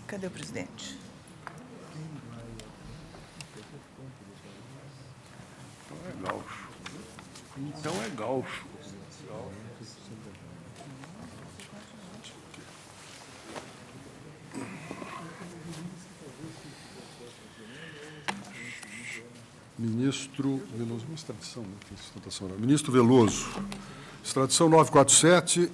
Cadê o presidente? Então é gaúcho. Ministro Veloso, uma extradição, né? Ministro Veloso, extradição 947,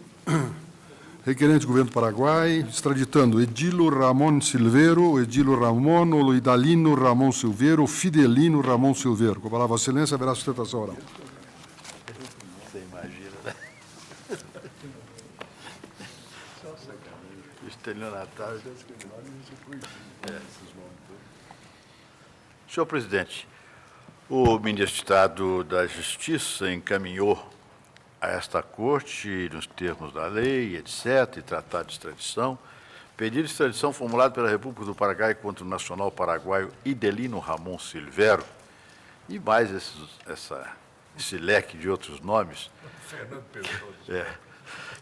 requerente do governo do Paraguai, extraditando Edilo Ramon Silveiro, Edilo Ramon, Oloidalino Ramon Silveiro, Fidelino Ramon Silveiro. Com a palavra, Vossa Excelência, haverá sustentação oral. Você imagina, né? Estelionatário. Senhor presidente, o ministro de Estado da Justiça encaminhou a esta Corte, nos termos da lei, etc., e tratado de extradição, pedido de extradição formulado pela República do Paraguai contra o nacional paraguaio Idelino Ramon Silveiro, e mais esse leque de outros nomes,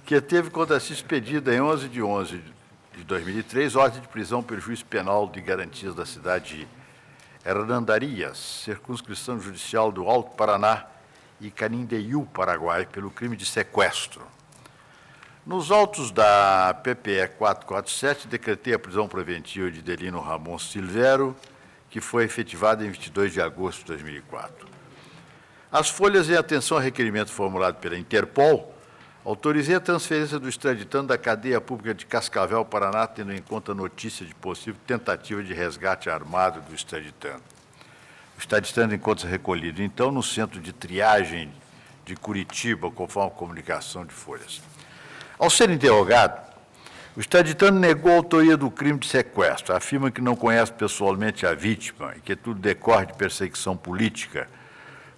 que teve contra si expedida em 11 de 11 de 2003, ordem de prisão pelo juiz penal de garantias da cidade de Hernandarias, circunscrição judicial do Alto Paraná e Canindeyú, Paraguai, pelo crime de sequestro. Nos autos da PPE 447, decretei a prisão preventiva de Delino Ramon Silvério, que foi efetivada em 22 de agosto de 2004. As folhas em atenção ao requerimento formulado pela Interpol, autorizei a transferência do extraditando da cadeia pública de Cascavel, Paraná, tendo em conta a notícia de possível tentativa de resgate armado do extraditando. O extraditando encontra-se recolhido, então, no centro de triagem de Curitiba, conforme a comunicação de folhas. Ao ser interrogado, o extraditando negou a autoria do crime de sequestro, afirma que não conhece pessoalmente a vítima e que tudo decorre de perseguição política,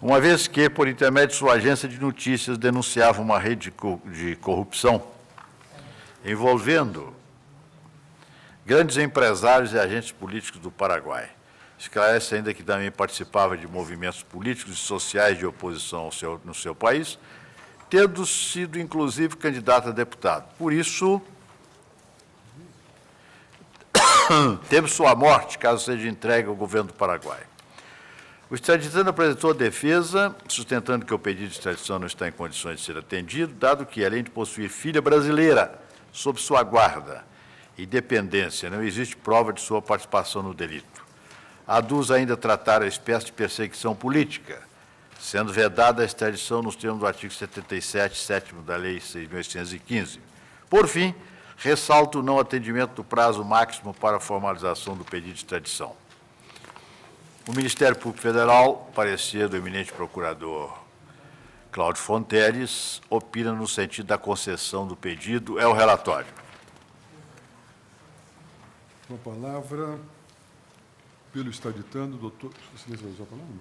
uma vez que, por intermédio de sua agência de notícias, denunciava uma rede de corrupção envolvendo grandes empresários e agentes políticos do Paraguai. Esclarece ainda que também participava de movimentos políticos e sociais de oposição no seu país, tendo sido, inclusive, candidato a deputado. Por isso, teme sua morte, caso seja entregue ao governo do Paraguai. O extraditando apresentou a defesa, sustentando que o pedido de extradição não está em condições de ser atendido, dado que, além de possuir filha brasileira sob sua guarda e dependência, não existe prova de sua participação no delito. Aduz ainda tratar a espécie de perseguição política, sendo vedada a extradição nos termos do artigo 77, 7º da Lei 6.815. Por fim, ressalto o não atendimento do prazo máximo para a formalização do pedido de extradição. O Ministério Público Federal, parecer do eminente procurador Cláudio Fonteles, opina no sentido da concessão do pedido. É o relatório. Com a palavra, pelo extraditando, doutor... Excelência, vai usar a palavra?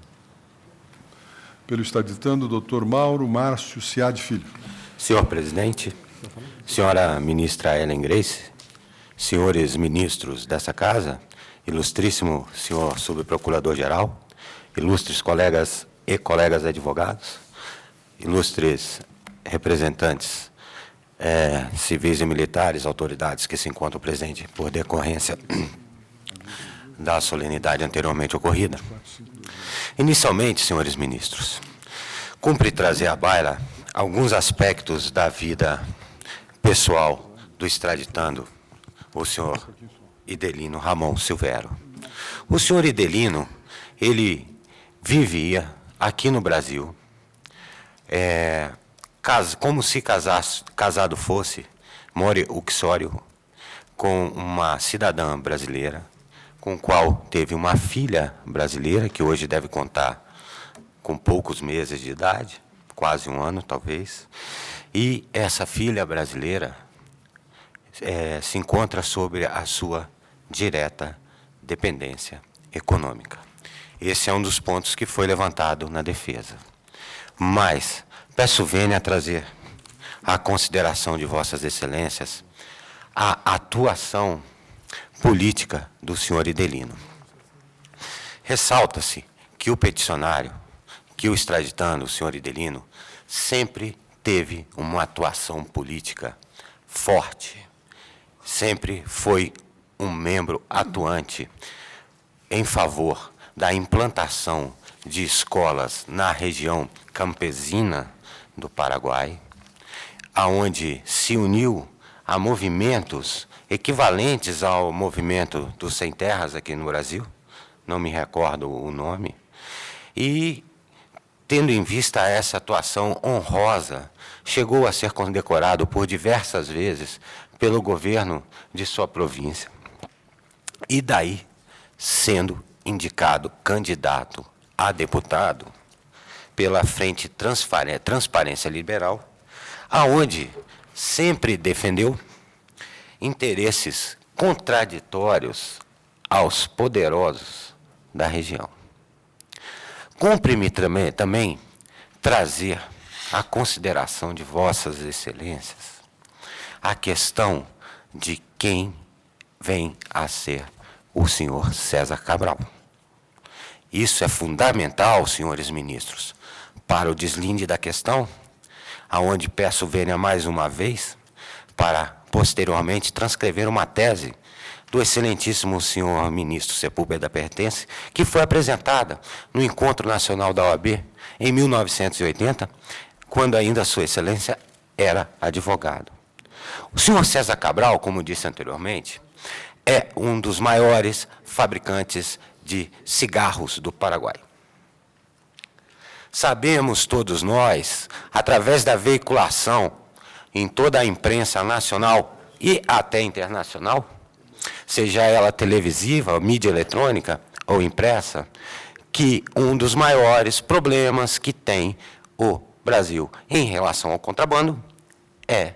Pelo extraditando, doutor Mauro Márcio Ciad Filho. Senhor presidente, senhora ministra Ellen Grace, senhores ministros dessa casa, ilustríssimo senhor subprocurador-geral, ilustres colegas e colegas advogados, ilustres representantes civis e militares, autoridades que se encontram presentes por decorrência da solenidade anteriormente ocorrida. Inicialmente, senhores ministros, cumpre trazer à baila alguns aspectos da vida pessoal do extraditando, o senhor Idelino Ramon Silvério. O senhor Idelino, ele vivia aqui no Brasil, como se casado fosse, more uxório, com uma cidadã brasileira, com a qual teve uma filha brasileira, que hoje deve contar com poucos meses de idade, quase um ano, talvez, e essa filha brasileira se encontra sobre a sua direta dependência econômica. Esse é um dos pontos que foi levantado na defesa. Mas peço vênia a trazer à consideração de vossas excelências a atuação política do senhor Idelino. Ressalta-se que o peticionário, que o extraditando, o senhor Idelino, sempre teve uma atuação política forte, sempre foi um membro atuante em favor da implantação de escolas na região campesina do Paraguai, aonde se uniu a movimentos equivalentes ao movimento dos Sem Terras aqui no Brasil, não me recordo o nome, e, tendo em vista essa atuação honrosa, chegou a ser condecorado por diversas vezes pelo governo de sua província, e daí sendo indicado candidato a deputado pela Frente Transparência Liberal, aonde sempre defendeu interesses contraditórios aos poderosos da região. Cumpre-me também trazer à consideração de vossas excelências a questão de quem vem a ser o senhor César Cabral. Isso é fundamental, senhores ministros, para o deslinde da questão, aonde peço vênia mais uma vez, para, posteriormente, transcrever uma tese do excelentíssimo senhor ministro Sepúlveda Pertence, que foi apresentada no Encontro Nacional da OAB em 1980, quando ainda Sua Excelência era advogado. O senhor César Cabral, como disse anteriormente, é um dos maiores fabricantes de cigarros do Paraguai. Sabemos todos nós, através da veiculação em toda a imprensa nacional e até internacional, seja ela televisiva, mídia eletrônica ou impressa, que um dos maiores problemas que tem o Brasil em relação ao contrabando é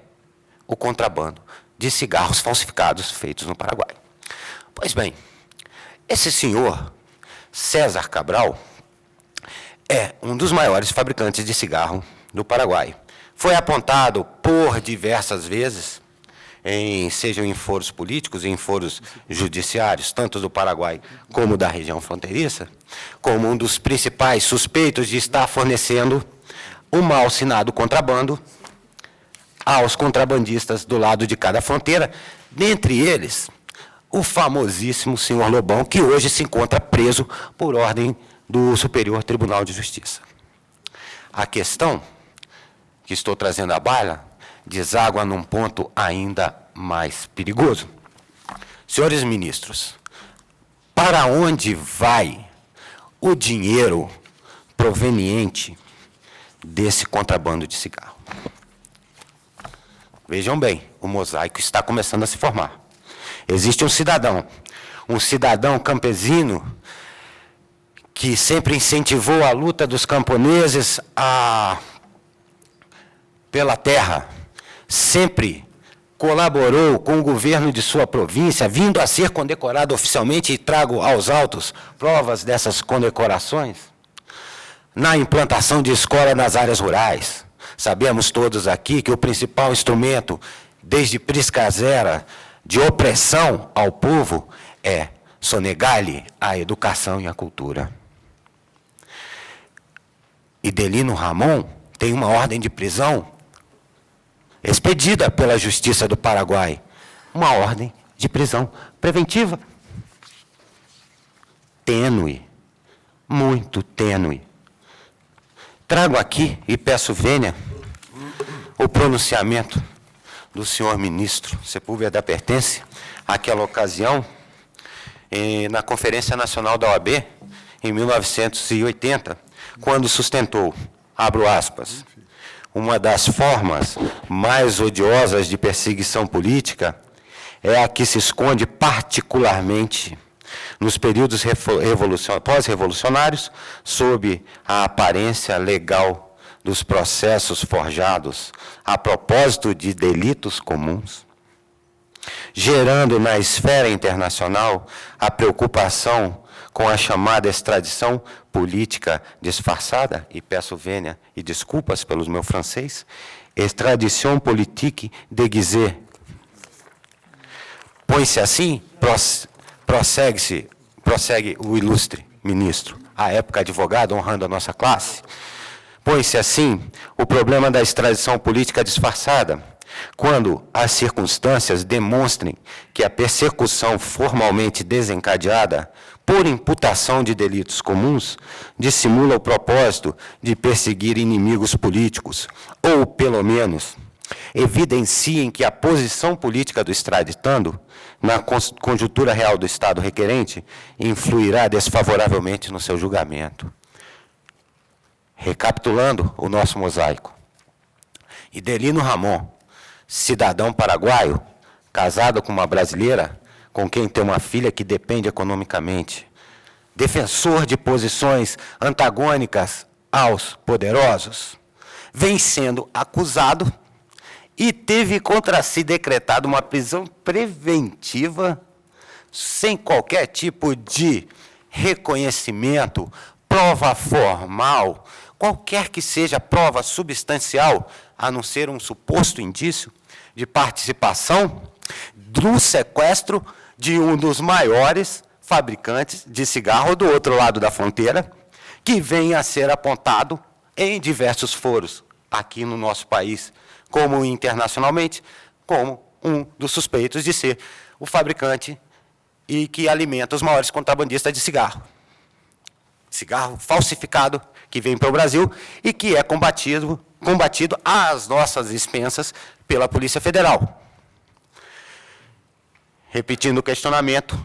o contrabando de cigarros falsificados feitos no Paraguai. Pois bem, esse senhor, César Cabral, é um dos maiores fabricantes de cigarro do Paraguai. Foi apontado por diversas vezes, sejam em foros políticos e em foros judiciários, tanto do Paraguai como da região fronteiriça, como um dos principais suspeitos de estar fornecendo o mal-sinado contrabando aos contrabandistas do lado de cada fronteira, dentre eles, o famosíssimo senhor Lobão, que hoje se encontra preso por ordem do Superior Tribunal de Justiça. A questão que estou trazendo à baila deságua num ponto ainda mais perigoso. Senhores ministros, para onde vai o dinheiro proveniente desse contrabando de cigarro? Vejam bem, o mosaico está começando a se formar. Existe um cidadão campesino que sempre incentivou a luta dos camponeses pela terra, sempre colaborou com o governo de sua província, vindo a ser condecorado oficialmente, e trago aos autos provas dessas condecorações, na implantação de escola nas áreas rurais. Sabemos todos aqui que o principal instrumento, desde Prisca Zera, de opressão ao povo, é sonegar-lhe a educação e a cultura. Idelino Ramon tem uma ordem de prisão expedida pela Justiça do Paraguai, uma ordem de prisão preventiva. Tênue, muito tênue. Trago aqui e peço vênia o pronunciamento do senhor ministro Sepúlveda Pertence, àquela ocasião, na Conferência Nacional da OAB, em 1980, quando sustentou, abro aspas, uma das formas mais odiosas de perseguição política é a que se esconde particularmente nos períodos pós-revolucionários sob a aparência legal dos processos forjados a propósito de delitos comuns, gerando na esfera internacional a preocupação com a chamada extradição política disfarçada, e peço vênia e desculpas pelo meu francês, extradition politique déguisée. Põe-se assim, prossegue o ilustre ministro, à época advogado, honrando a nossa classe, põe-se assim o problema da extradição política disfarçada, quando as circunstâncias demonstrem que a persecução formalmente desencadeada por imputação de delitos comuns dissimula o propósito de perseguir inimigos políticos, ou, pelo menos, evidenciem que a posição política do extraditando, na conjuntura real do Estado requerente, influirá desfavoravelmente no seu julgamento. Recapitulando o nosso mosaico, Idelino Ramon, cidadão paraguaio, casado com uma brasileira, com quem tem uma filha que depende economicamente, defensor de posições antagônicas aos poderosos, vem sendo acusado e teve contra si decretado uma prisão preventiva sem qualquer tipo de reconhecimento, prova formal, qualquer que seja prova substancial, a não ser um suposto indício de participação no sequestro de um dos maiores fabricantes de cigarro do outro lado da fronteira, que vem a ser apontado em diversos foros, aqui no nosso país, como internacionalmente, como um dos suspeitos de ser o fabricante e que alimenta os maiores contrabandistas de cigarro. Cigarro falsificado que vem para o Brasil e que é combatido às nossas expensas pela Polícia Federal. Repetindo o questionamento,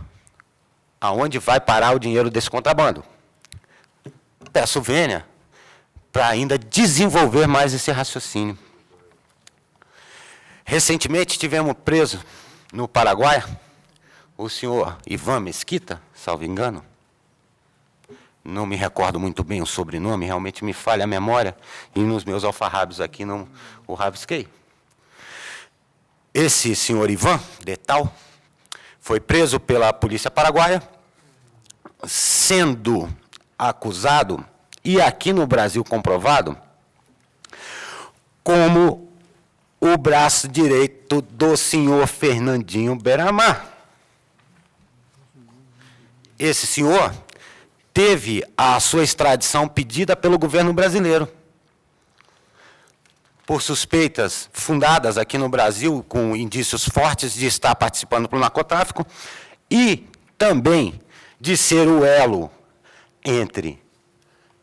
aonde vai parar o dinheiro desse contrabando? Peço vênia para ainda desenvolver mais esse raciocínio. Recentemente tivemos preso no Paraguai o senhor Ivan Mesquita, salvo engano. Não me recordo muito bem o sobrenome, realmente me falha a memória, e nos meus alfarrábios aqui não o rabisquei. Esse senhor Ivan, de tal, foi preso pela polícia paraguaia, sendo acusado, e aqui no Brasil comprovado, como o braço direito do senhor Fernandinho Beiramar. Esse senhor teve a sua extradição pedida pelo governo brasileiro, por suspeitas fundadas aqui no Brasil, com indícios fortes de estar participando do narcotráfico, e também de ser o elo entre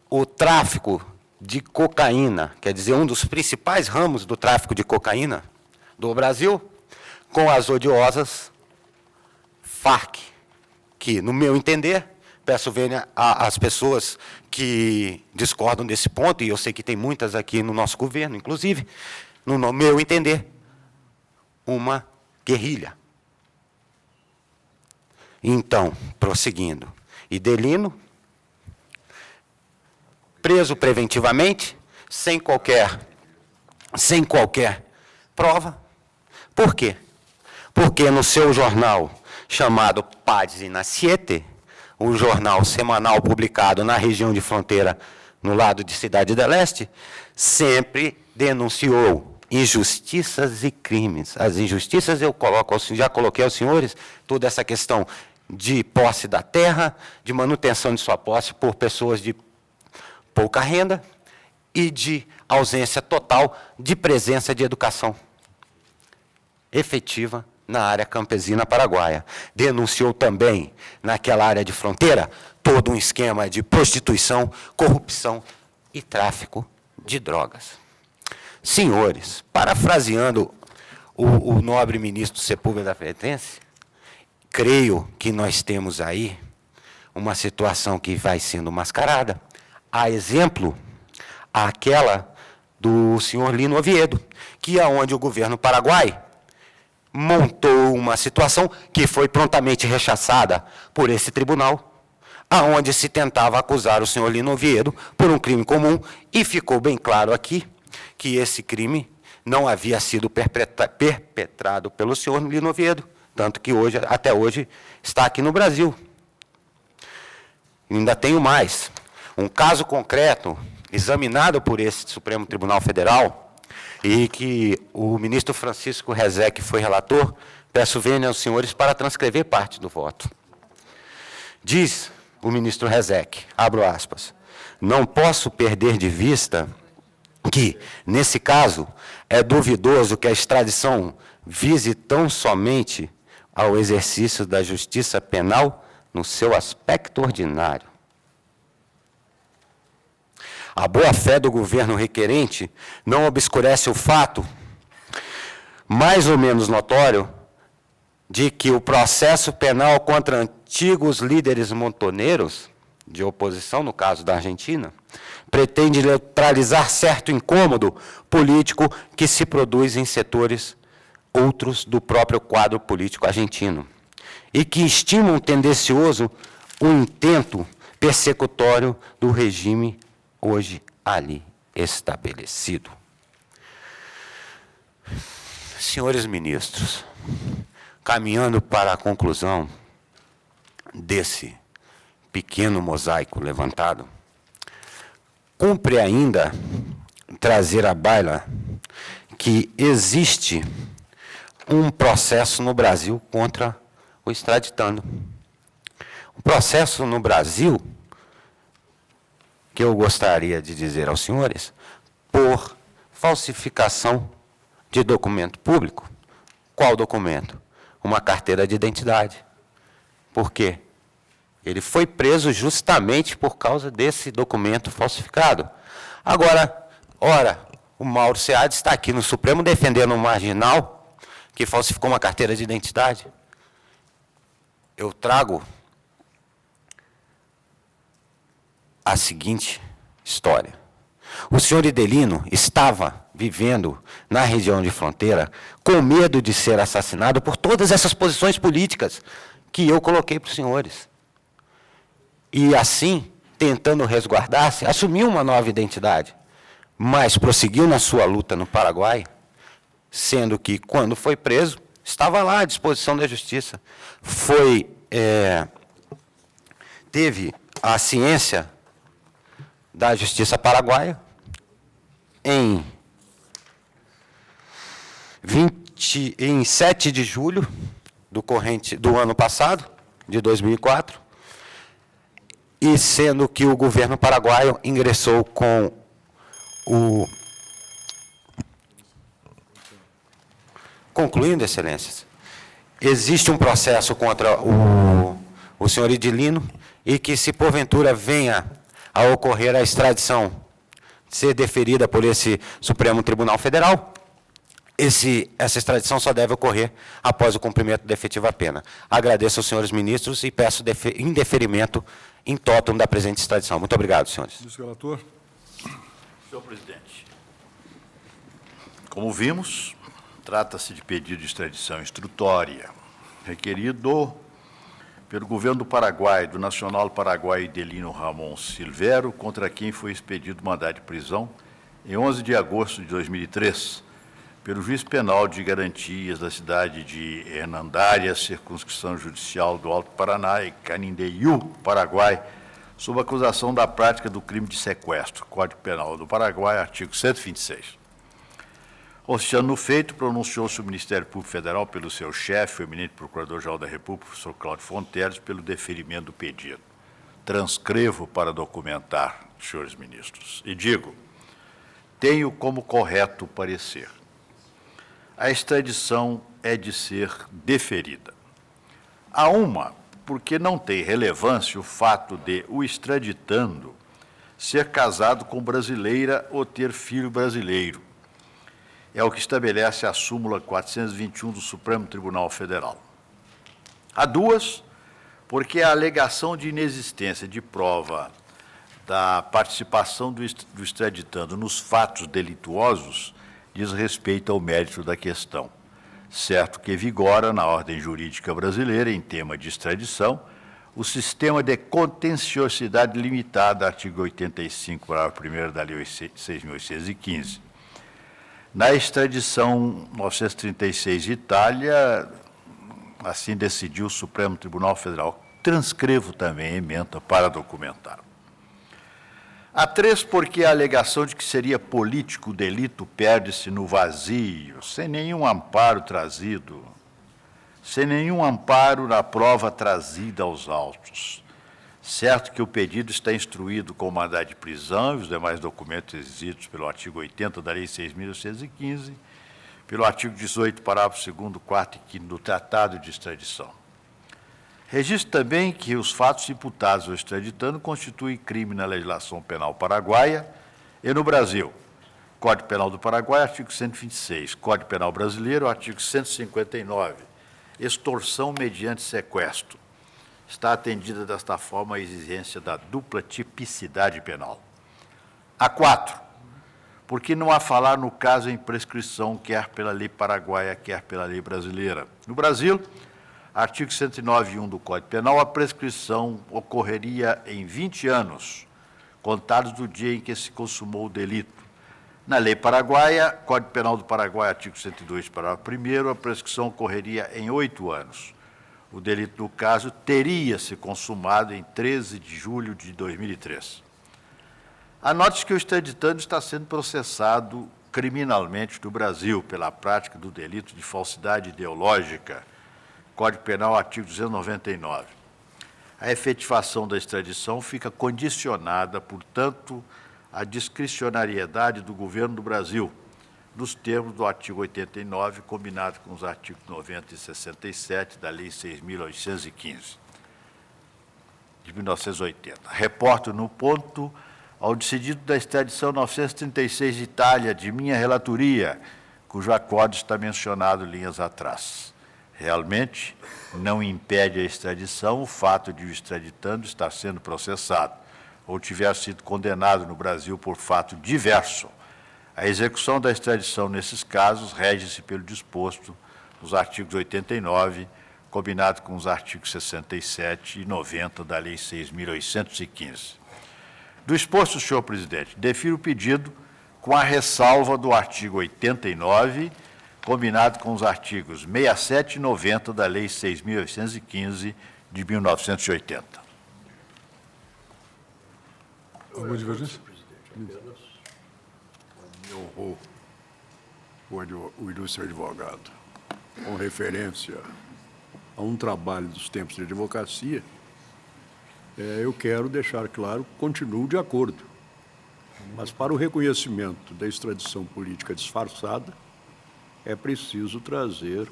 o tráfico de cocaína, quer dizer, um dos principais ramos do tráfico de cocaína do Brasil, com as odiosas Farc, que, no meu entender, peço vênia às pessoas que discordam desse ponto, e eu sei que tem muitas aqui no nosso governo, inclusive, no meu entender, uma guerrilha. Então, prosseguindo, Idelino, preso preventivamente, sem qualquer prova. Por quê? Porque no seu jornal chamado Página 7, um jornal semanal publicado na região de fronteira, no lado de Cidade del Este, sempre denunciou injustiças e crimes. As injustiças já coloquei aos senhores, toda essa questão de posse da terra, de manutenção de sua posse por pessoas de pouca renda e de ausência total de presença de educação efetiva na área campesina paraguaia. Denunciou também, naquela área de fronteira, todo um esquema de prostituição, corrupção e tráfico de drogas. Senhores, parafraseando o nobre ministro Sepúlveda Pertence, creio que nós temos aí uma situação que vai sendo mascarada, a exemplo, aquela do senhor Lino Oviedo, que é onde o governo paraguai montou uma situação que foi prontamente rechaçada por esse tribunal, aonde se tentava acusar o senhor Lino Oviedo por um crime comum, e ficou bem claro aqui que esse crime não havia sido perpetrado pelo senhor Lino Oviedo, tanto que hoje, até hoje está aqui no Brasil. Ainda tenho mais. Um caso concreto, examinado por esse Supremo Tribunal Federal, e que o ministro Francisco Rezec foi relator, peço vênia aos senhores para transcrever parte do voto. Diz o ministro Rezec, abro aspas, não posso perder de vista que, nesse caso, é duvidoso que a extradição vise tão somente ao exercício da justiça penal no seu aspecto ordinário. A boa-fé do governo requerente não obscurece o fato, mais ou menos notório, de que o processo penal contra antigos líderes montoneiros, de oposição, no caso da Argentina, pretende neutralizar certo incômodo político que se produz em setores outros do próprio quadro político argentino, e que estimam tendencioso o intento persecutório do regime hoje ali estabelecido. Senhores ministros, caminhando para a conclusão desse pequeno mosaico levantado, cumpre ainda trazer à baila que existe um processo no Brasil contra o extraditando. O processo no Brasil, que eu gostaria de dizer aos senhores, por falsificação de documento público, Qual documento? Uma carteira de identidade. Por quê? Ele foi preso justamente por causa desse documento falsificado. Agora, ora, o Mauro Sead está aqui no Supremo defendendo um marginal que falsificou uma carteira de identidade. Eu trago a seguinte história. O senhor Idelino estava vivendo na região de fronteira com medo de ser assassinado por todas essas posições políticas que eu coloquei para os senhores. E assim, tentando resguardar-se, assumiu uma nova identidade, mas prosseguiu na sua luta no Paraguai, sendo que, quando foi preso, estava lá à disposição da justiça. Teve a ciência da justiça paraguaia em 7 de julho do ano passado, de 2004, e sendo que o governo paraguaio ingressou com Concluindo, excelências, existe um processo contra o senhor Idelino e que, se porventura venha a ocorrer a extradição ser deferida por esse Supremo Tribunal Federal, essa extradição só deve ocorrer após o cumprimento da efetiva pena. Agradeço aos senhores ministros e peço indeferimento em totum da presente extradição. Muito obrigado, senhores. Ministro relator. Senhor presidente, como vimos, trata-se de pedido de extradição instrutória, requerido pelo governo do Paraguai, do nacional paraguaio Idelino Ramon Silvério, contra quem foi expedido mandado de prisão em 11 de agosto de 2003, pelo juiz penal de garantias da cidade de Hernandária, circunscrição judicial do Alto Paraná e Canindeyú, Paraguai, sob acusação da prática do crime de sequestro. Código Penal do Paraguai, artigo 126. Oficiando no feito, pronunciou-se o Ministério Público Federal pelo seu chefe, o eminente Procurador-Geral da República, professor Cláudio Fonteles, pelo deferimento do pedido. Transcrevo para documentar, senhores ministros, e digo, tenho como correto parecer. A extradição é de ser deferida. A uma, porque não tem relevância o fato de o extraditando ser casado com brasileira ou ter filho brasileiro. É o que estabelece a súmula 421 do Supremo Tribunal Federal. A duas, porque a alegação de inexistência de prova da participação do extraditando nos fatos delituosos diz respeito ao mérito da questão, certo que vigora na ordem jurídica brasileira, em tema de extradição, o sistema de contenciosidade limitada, artigo 85, parágrafo 1º da Lei 6.815. Na extradição 936 de Itália, assim decidiu o Supremo Tribunal Federal. Transcrevo também a ementa para documentar. A três, porque a alegação de que seria político o delito perde-se no vazio, sem nenhum amparo trazido, sem nenhum amparo na prova trazida aos autos. Certo que o pedido está instruído com mandado de prisão e os demais documentos exigidos pelo artigo 80 da Lei 6.815, pelo artigo 18, parágrafo 2º, 4º e 5º do Tratado de Extradição. Registro também que os fatos imputados ao extraditando constituem crime na legislação penal paraguaia e no Brasil. Código Penal do Paraguai, artigo 126. Código Penal brasileiro, artigo 159. Extorsão mediante sequestro. Está atendida desta forma a exigência da dupla tipicidade penal. A 4, porque não há falar no caso em prescrição, quer pela lei paraguaia, quer pela lei brasileira. No Brasil, artigo 109.1 do Código Penal, a prescrição ocorreria em 20 anos, contados do dia em que se consumou o delito. Na lei paraguaia, Código Penal do Paraguai, artigo 102, parágrafo 1º, a prescrição ocorreria em 8 anos. O delito, no caso, teria se consumado em 13 de julho de 2003. Anote-se que o extraditando está sendo processado criminalmente no Brasil pela prática do delito de falsidade ideológica, Código Penal, artigo 299. A efetivação da extradição fica condicionada, portanto, à discricionariedade do governo do Brasil, nos termos do artigo 89, combinado com os artigos 90 e 67 da Lei 6.815, de 1980. Reporto no ponto ao decidido da extradição 936 de Itália, de minha relatoria, cujo acórdão está mencionado linhas atrás. Realmente, não impede a extradição o fato de o extraditando estar sendo processado ou tiver sido condenado no Brasil por fato diverso. A execução da extradição nesses casos rege-se pelo disposto nos artigos 89, combinado com os artigos 67 e 90 da Lei 6.815. Do exposto, senhor presidente, defiro o pedido com a ressalva do artigo 89, combinado com os artigos 67 e 90 da Lei 6.815 de 1980. Alguma divergência? Me honrou o ilustre advogado, com referência a um trabalho dos tempos de advocacia. Eu quero deixar claro que continuo de acordo, mas para o reconhecimento da extradição política disfarçada, é preciso trazer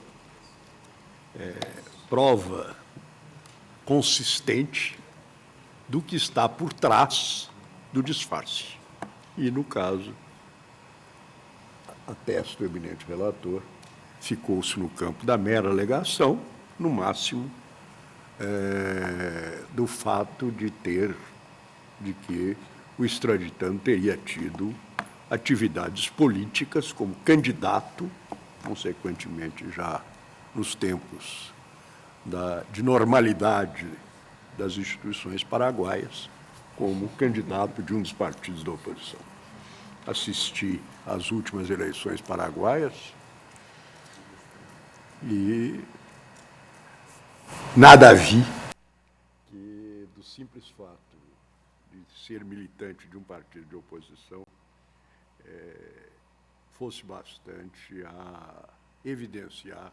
prova consistente do que está por trás do disfarce. E, no caso, atesto o eminente relator, ficou-se no campo da mera alegação, no máximo, do fato de que o extraditando teria tido atividades políticas como candidato, consequentemente já nos tempos de normalidade das instituições paraguaias, como candidato de um dos partidos da oposição. Assisti às últimas eleições paraguaias e nada vi que, do simples fato de ser militante de um partido de oposição, fosse bastante a evidenciar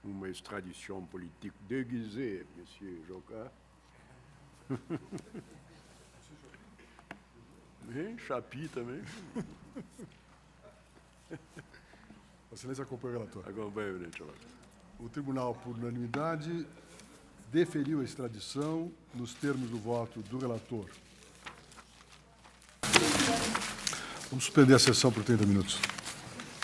uma extradição política déguisée, monsieur Jocas. Chapi também. Excelência, acompanha o relator. Acompanha, evidente, relator. O tribunal, por unanimidade, deferiu a extradição nos termos do voto do relator. Vamos suspender a sessão por 30 minutos.